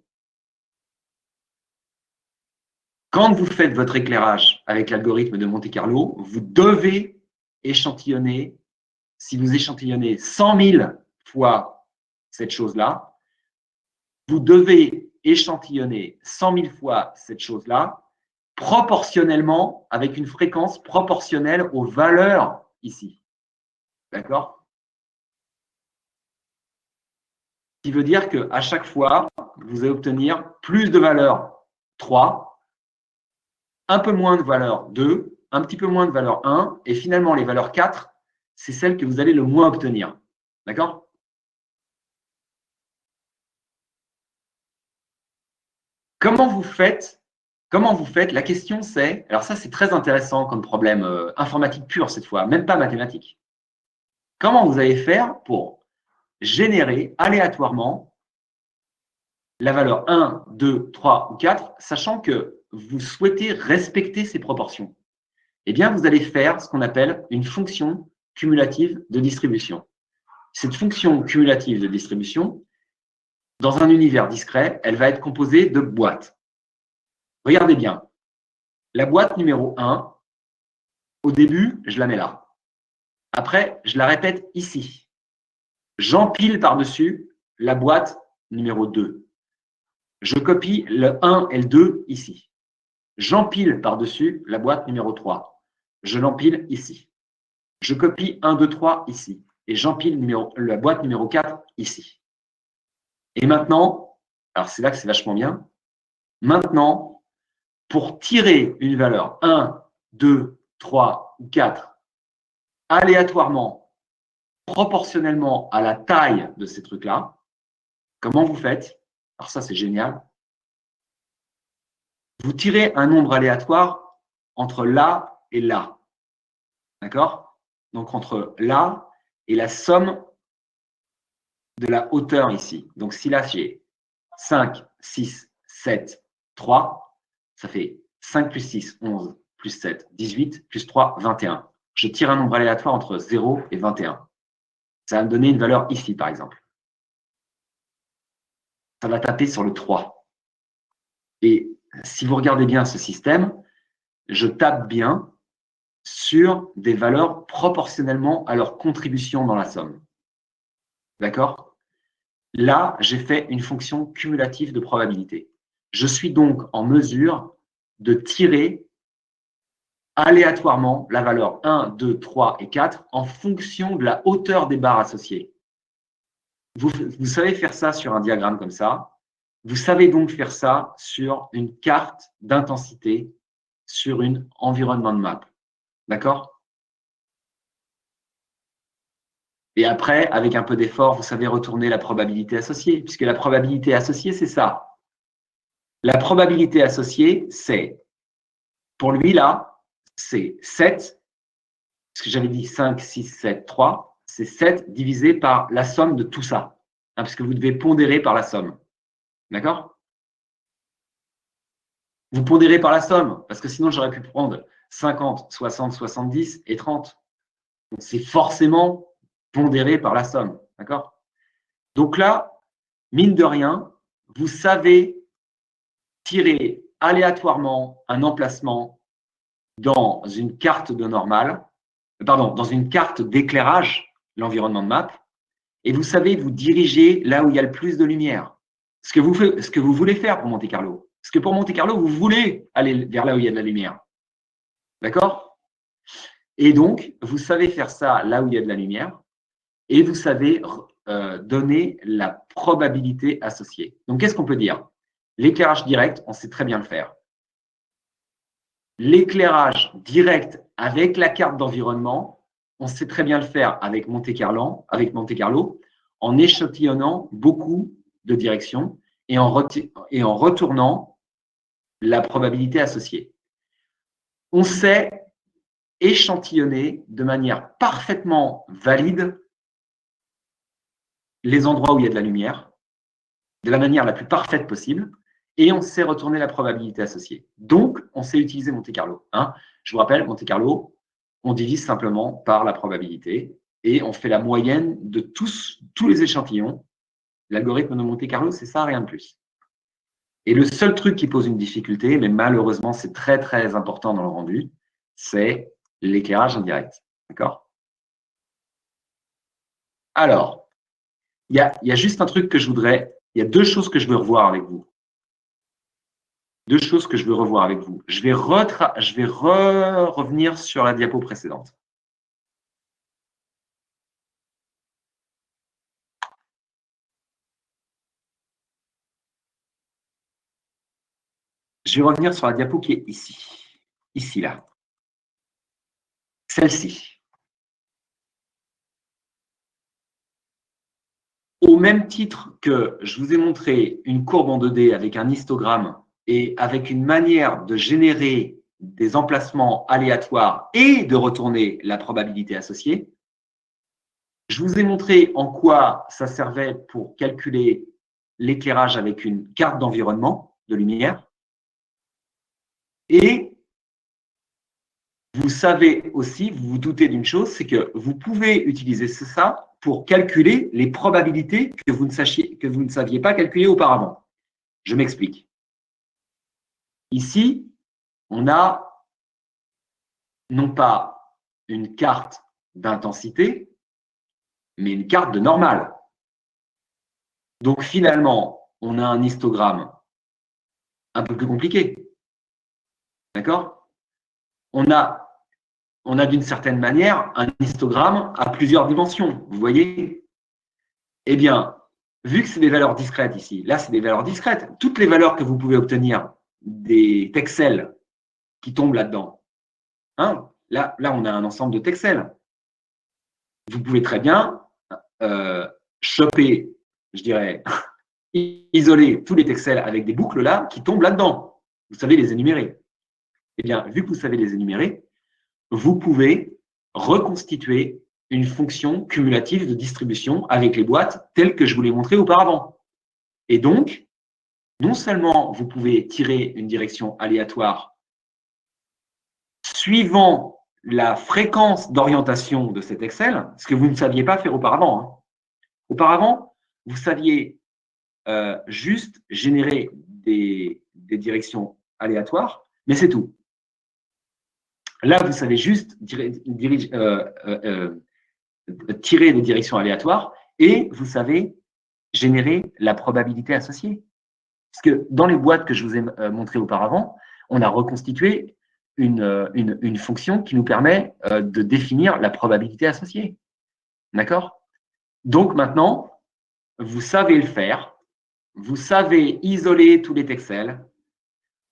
Quand vous faites votre éclairage avec l'algorithme de Monte-Carlo, vous devez échantillonner, si vous échantillonnez 100 000 fois cette chose-là, vous devez échantillonner 100 000 fois cette chose-là, proportionnellement, avec une fréquence proportionnelle aux valeurs ici. D'accord? Ce qui veut dire qu'à chaque fois, vous allez obtenir plus de valeur 3, un peu moins de valeur 2, un petit peu moins de valeur 1, et finalement, les valeurs 4, c'est celles que vous allez le moins obtenir. D'accord? Comment vous faites? La question c'est, alors ça c'est très intéressant comme problème informatique pur cette fois, même pas mathématique. Comment vous allez faire pour générer aléatoirement la valeur 1, 2, 3 ou 4, sachant que vous souhaitez respecter ces proportions? Eh bien, vous allez faire ce qu'on appelle une fonction cumulative de distribution. Cette fonction cumulative de distribution, dans un univers discret, elle va être composée de boîtes. Regardez bien. La boîte numéro 1, au début, je la mets là. Après, je la répète ici. J'empile par-dessus la boîte numéro 2. Je copie le 1 et le 2 ici. J'empile par-dessus la boîte numéro 3. Je l'empile ici. Je copie 1, 2, 3 ici. Et j'empile la boîte numéro 4 ici. Et maintenant, Alors, c'est là que c'est vachement bien. Maintenant, pour tirer une valeur 1, 2, 3 ou 4 aléatoirement, proportionnellement à la taille de ces trucs-là, comment vous faites? Alors ça, c'est génial. Vous tirez un nombre aléatoire entre là et là. D'accord? Donc, entre là et la somme de la hauteur ici. Donc, si là, j'ai 5, 6, 7, 3, ça fait 5 plus 6, 11, plus 7, 18, plus 3, 21. Je tire un nombre aléatoire entre 0 et 21. Ça va me donner une valeur ici, par exemple. Ça va taper sur le 3. Et si vous regardez bien ce système, je tape bien sur des valeurs proportionnellement à leur contribution dans la somme. D'accord? Là, j'ai fait une fonction cumulative de probabilité. Je suis donc en mesure de tirer aléatoirement la valeur 1, 2, 3 et 4 en fonction de la hauteur des barres associées. Vous savez faire ça sur un diagramme comme ça. Vous savez donc faire ça sur une carte d'intensité sur une environnement map. D'accord? Et après, avec un peu d'effort, vous savez retourner la probabilité associée, puisque la probabilité associée, c'est ça. La probabilité associée, c'est, pour lui là, c'est 7, parce que j'avais dit 5, 6, 7, 3, c'est 7 divisé par la somme de tout ça, hein, parce que vous devez pondérer par la somme. D'accord? Vous pondérez par la somme, parce que sinon j'aurais pu prendre 50, 60, 70 et 30. Donc c'est forcément pondéré par la somme. D'accord? Donc là, mine de rien, vous savez tirer aléatoirement un emplacement dans une carte de normale, dans une carte d'éclairage, l'environnement de map, et vous savez vous diriger là où il y a le plus de lumière. Ce que vous voulez faire pour Monte Carlo. Parce que pour Monte Carlo, vous voulez aller vers là où il y a de la lumière. D'accord? Et donc, vous savez faire ça là où il y a de la lumière, et vous savez donner la probabilité associée. Donc, qu'est-ce qu'on peut dire? L'éclairage direct, on sait très bien le faire. L'éclairage direct avec la carte d'environnement, on sait très bien le faire avec Monte Carlo, en échantillonnant beaucoup de directions et en retournant la probabilité associée. On sait échantillonner de manière parfaitement valide les endroits où il y a de la lumière, de la manière la plus parfaite possible, et on sait retourner la probabilité associée. Donc, on sait utiliser Monte Carlo. Hein. Je vous rappelle, Monte Carlo, on divise simplement par la probabilité et on fait la moyenne de tous les échantillons. L'algorithme de Monte Carlo, c'est ça, rien de plus. Et le seul truc qui pose une difficulté, mais malheureusement, c'est très, très important dans le rendu, c'est l'éclairage indirect. D'accord? Alors, il y a juste un truc que je voudrais, il y a deux choses que je veux revoir avec vous. Deux choses que je veux revoir avec vous. Je vais revenir sur la diapo précédente. Je vais revenir sur la diapo qui est ici. Ici, là. Celle-ci. Au même titre que je vous ai montré une courbe en 2D avec un histogramme et avec une manière de générer des emplacements aléatoires et de retourner la probabilité associée, je vous ai montré en quoi ça servait pour calculer l'éclairage avec une carte d'environnement de lumière. Et vous savez aussi, vous vous doutez d'une chose, c'est que vous pouvez utiliser ça pour calculer les probabilités que vous ne saviez pas calculer auparavant. Je m'explique. Ici, on a non pas une carte d'intensité, mais une carte de normale. Donc finalement, on a un histogramme un peu plus compliqué. D'accord? On a d'une certaine manière un histogramme à plusieurs dimensions. Vous voyez? Eh bien, vu que c'est des valeurs discrètes ici, là, c'est des valeurs discrètes. Toutes les valeurs que vous pouvez obtenir des texels qui tombent là-dedans, hein, là, on a un ensemble de texels. Vous pouvez très bien choper, je dirais, isoler tous les texels avec des boucles là qui tombent là-dedans. Vous savez les énumérer. Eh bien, vu que vous savez les énumérer, vous pouvez reconstituer une fonction cumulative de distribution avec les boîtes telles que je vous l'ai montré auparavant. Et donc, non seulement vous pouvez tirer une direction aléatoire suivant la fréquence d'orientation de cet Excel, ce que vous ne saviez pas faire auparavant. Hein. Auparavant, vous saviez juste générer des directions aléatoires, mais c'est tout. Là, vous savez juste tirer des directions aléatoires et vous savez générer la probabilité associée. Parce que dans les boîtes que je vous ai montrées auparavant, on a reconstitué une fonction qui nous permet de définir la probabilité associée. D'accord? Donc maintenant, vous savez le faire, vous savez isoler tous les texels,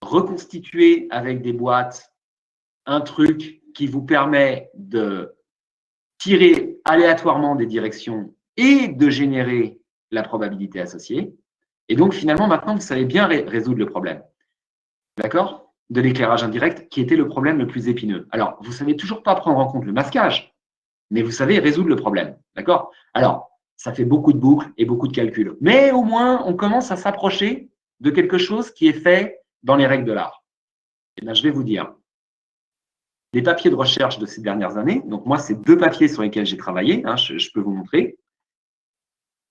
reconstituer avec des boîtes un truc qui vous permet de tirer aléatoirement des directions et de générer la probabilité associée. Et donc, finalement, maintenant, vous savez bien résoudre le problème. D'accord? De l'éclairage indirect, qui était le problème le plus épineux. Alors, vous ne savez toujours pas prendre en compte le masquage, mais vous savez résoudre le problème. D'accord? Alors, ça fait beaucoup de boucles et beaucoup de calculs. Mais au moins, on commence à s'approcher de quelque chose qui est fait dans les règles de l'art. Et bien, je vais vous dire. Les papiers de recherche de ces dernières années, donc moi, c'est 2 papiers sur lesquels j'ai travaillé, hein, je peux vous montrer.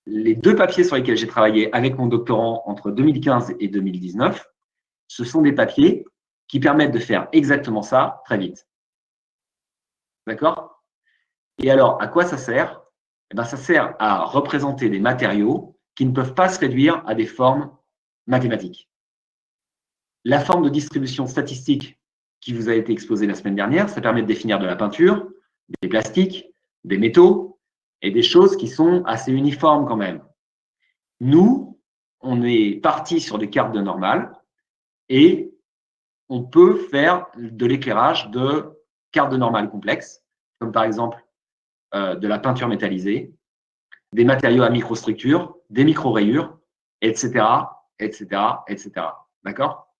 Les 2 papiers sur lesquels j'ai travaillé avec mon doctorant entre 2015 et 2019, ce sont des papiers qui permettent de faire exactement ça très vite. D'accord? Et alors, à quoi ça sert? Eh bien, ça sert à représenter des matériaux qui ne peuvent pas se réduire à des formes mathématiques. La forme de distribution statistique qui vous a été exposée la semaine dernière, ça permet de définir de la peinture, des plastiques, des métaux et des choses qui sont assez uniformes quand même. Nous, on est parti sur des cartes de normale et on peut faire de l'éclairage de cartes de normale complexes, comme par exemple de la peinture métallisée, des matériaux à microstructure, des micro-rayures, etc., etc., etc. D'accord?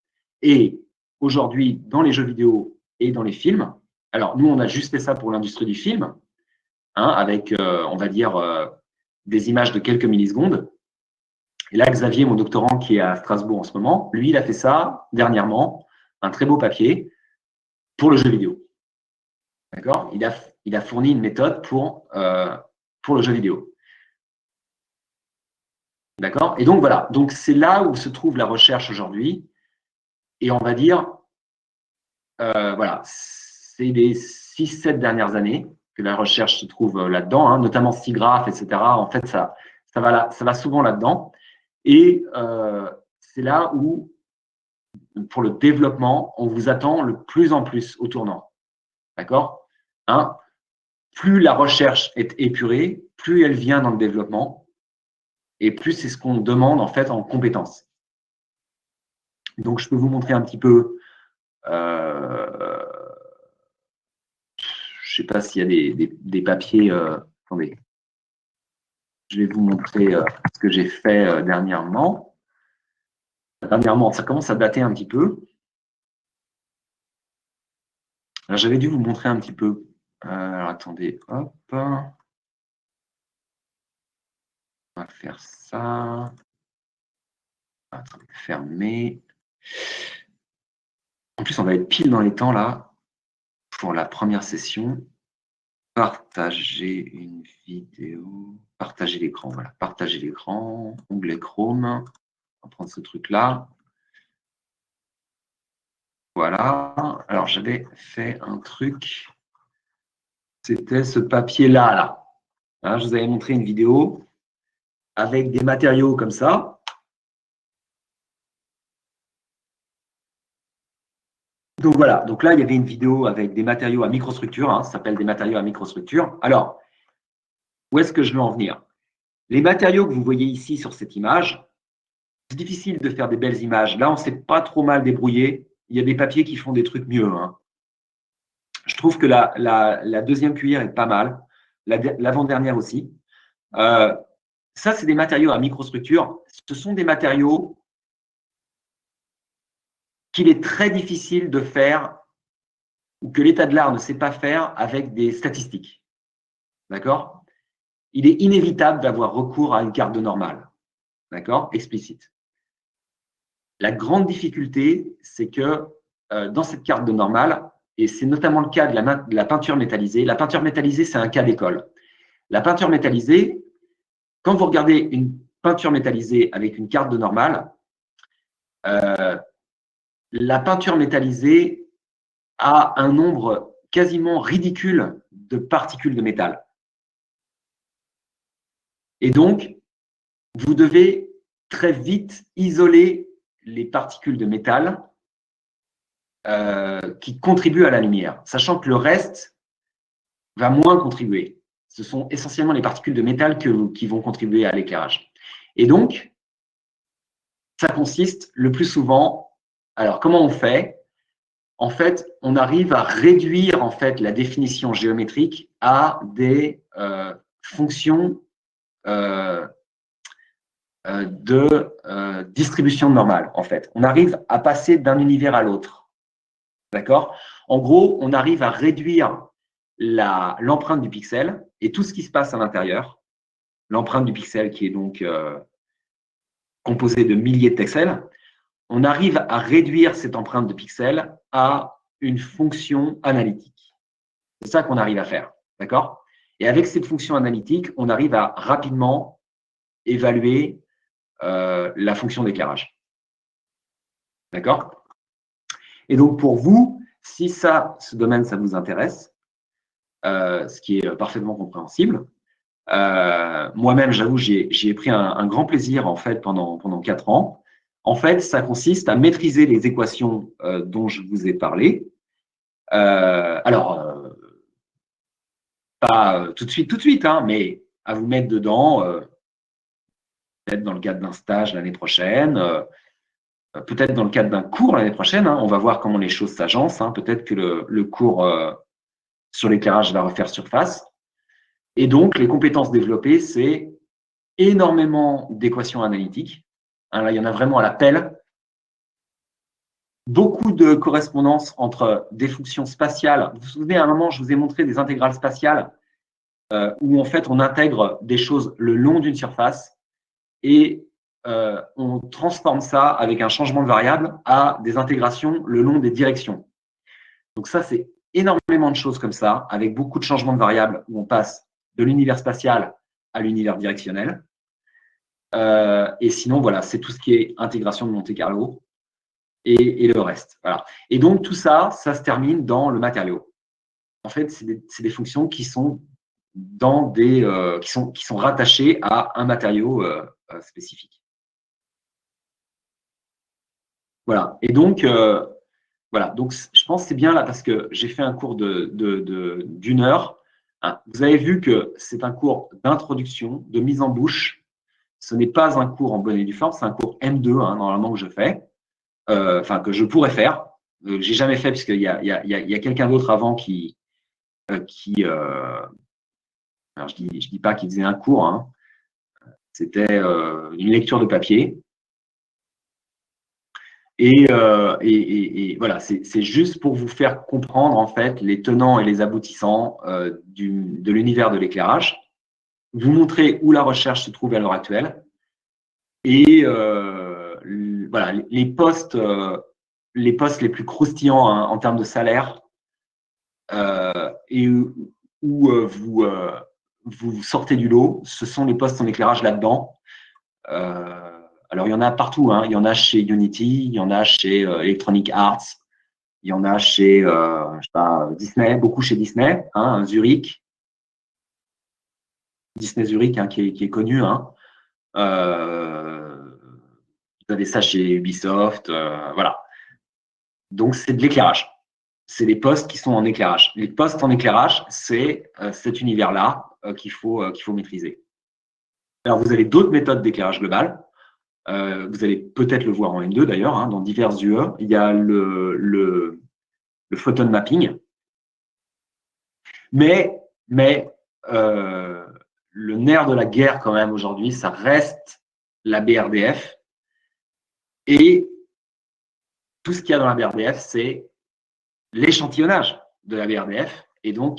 Et aujourd'hui, dans les jeux vidéo et dans les films, alors nous, on a juste fait ça pour l'industrie du film, hein, avec, on va dire, des images de quelques millisecondes. Et là, Xavier, mon doctorant qui est à Strasbourg en ce moment, lui, il a fait ça dernièrement, un très beau papier pour le jeu vidéo. D'accord? Il a fourni une méthode pour le jeu vidéo. D'accord? Et donc, voilà. Donc, c'est là où se trouve la recherche aujourd'hui. Et on va dire, voilà, c'est les 6-7 dernières années que la recherche se trouve là-dedans, hein, notamment SIGGRAPH, etc. En fait, ça va souvent là-dedans. Et c'est là où, pour le développement, on vous attend le plus en plus au tournant. D'accord? Hein? Plus la recherche est épurée, plus elle vient dans le développement, et plus c'est ce qu'on demande en fait en compétences. Donc, je peux vous montrer un petit peu. Je ne sais pas s'il y a des papiers. Attendez. Je vais vous montrer ce que j'ai fait dernièrement. Dernièrement, ça commence à dater un petit peu. J'avais dû vous montrer un petit peu. Alors, attendez, hop. On va faire ça. Attendez, fermer. En plus, on va être pile dans les temps là pour la première session. Partager une vidéo. Partager l'écran. Voilà, partager l'écran. Onglet Chrome. On va prendre ce truc-là. Voilà. Alors, j'avais fait un truc. C'était ce papier-là, là. Hein, je vous avais montré une vidéo avec des matériaux comme ça. Donc voilà, donc là, il y avait une vidéo avec des matériaux à microstructure, hein, ça s'appelle des matériaux à microstructure. Alors, où est-ce que je veux en venir? Les matériaux que vous voyez ici sur cette image, c'est difficile de faire des belles images. Là, on ne s'est pas trop mal débrouillé. Il y a des papiers qui font des trucs mieux, hein. Je trouve que la deuxième cuillère est pas mal, l'avant-dernière aussi. Ça, c'est des matériaux à microstructure. Ce sont des matériaux qu'il est très difficile de faire ou que l'état de l'art ne sait pas faire avec des statistiques. D'accord? Il est inévitable d'avoir recours à une carte de normale. D'accord? Explicite. La grande difficulté, c'est que dans cette carte de normale, et c'est notamment le cas de la peinture métallisée, la peinture métallisée, c'est un cas d'école. La peinture métallisée, quand vous regardez une peinture métallisée avec une carte de normale, la peinture métallisée a un nombre quasiment ridicule de particules de métal. Et donc, vous devez très vite isoler les particules de métal qui contribuent à la lumière, sachant que le reste va moins contribuer. Ce sont essentiellement les particules de métal qui vont contribuer à l'éclairage. Et donc, ça consiste le plus souvent… Alors, comment on fait? En fait, on arrive à réduire en fait, la définition géométrique à des fonctions de distribution normale, en fait. On arrive à passer d'un univers à l'autre. D'accord? En gros, on arrive à réduire l'empreinte du pixel et tout ce qui se passe à l'intérieur. L'empreinte du pixel qui est donc composée de milliers de pixels. On arrive à réduire cette empreinte de pixels à une fonction analytique. C'est ça qu'on arrive à faire. D'accord? Et avec cette fonction analytique, on arrive à rapidement évaluer la fonction d'éclairage. D'accord? Et donc, pour vous, si ce domaine, ça vous intéresse, ce qui est parfaitement compréhensible, moi-même, j'avoue, j'y ai pris un grand plaisir en fait pendant 4 ans. En fait, ça consiste à maîtriser les équations dont je vous ai parlé. Alors, pas tout de suite, hein, mais à vous mettre dedans, peut-être dans le cadre d'un stage l'année prochaine, peut-être dans le cadre d'un cours l'année prochaine. Hein, on va voir comment les choses s'agencent. Hein, peut-être que le cours sur l'éclairage va refaire surface. Et donc, les compétences développées, c'est énormément d'équations analytiques. Hein, là, il y en a vraiment à la pelle. Beaucoup de correspondances entre des fonctions spatiales. Vous vous souvenez, à un moment, je vous ai montré des intégrales spatiales où, en fait, on intègre des choses le long d'une surface et on transforme ça avec un changement de variable à des intégrations le long des directions. Donc ça, c'est énormément de choses comme ça, avec beaucoup de changements de variables où on passe de l'univers spatial à l'univers directionnel. Et sinon, voilà, c'est tout ce qui est intégration de Monte-Carlo et le reste. Voilà. Et donc, tout ça, ça se termine dans le matériau. En fait, c'est des fonctions qui sont qui sont rattachées à un matériau spécifique. Voilà. Et donc, voilà. Donc, je pense que c'est bien là parce que j'ai fait un cours d'une heure. Hein. Vous avez vu que c'est un cours d'introduction, de mise en bouche. Ce n'est pas un cours en bonne et due forme, c'est un cours M2, hein, normalement, que je fais, enfin, que je pourrais faire. J'ai jamais fait puisqu'il y a quelqu'un d'autre avant alors je dis pas qu'il faisait un cours, hein. C'était une lecture de papier. Et voilà, c'est juste pour vous faire comprendre en fait les tenants et les aboutissants de l'univers de l'éclairage, vous montrer où la recherche se trouve à l'heure actuelle et voilà les postes les plus croustillants hein, en termes de salaire et où vous sortez du lot, ce sont les postes en éclairage là-dedans. Alors, il y en a partout. Hein. Il y en a chez Unity, il y en a chez Electronic Arts, il y en a chez je sais pas, Disney, beaucoup chez Disney, hein, Zurich. Disney Zurich, hein, qui est connu. Hein. Vous avez ça chez Ubisoft. Voilà. Donc, c'est de l'éclairage. C'est les postes qui sont en éclairage. Les postes en éclairage, c'est cet univers-là qu'il faut maîtriser. Alors, vous avez d'autres méthodes d'éclairage global. Vous allez peut-être le voir en M2 d'ailleurs, hein, dans diverses UE. Il y a le photon mapping. Mais le nerf de la guerre quand même aujourd'hui, ça reste la BRDF. Et tout ce qu'il y a dans la BRDF, c'est l'échantillonnage de la BRDF. Et donc,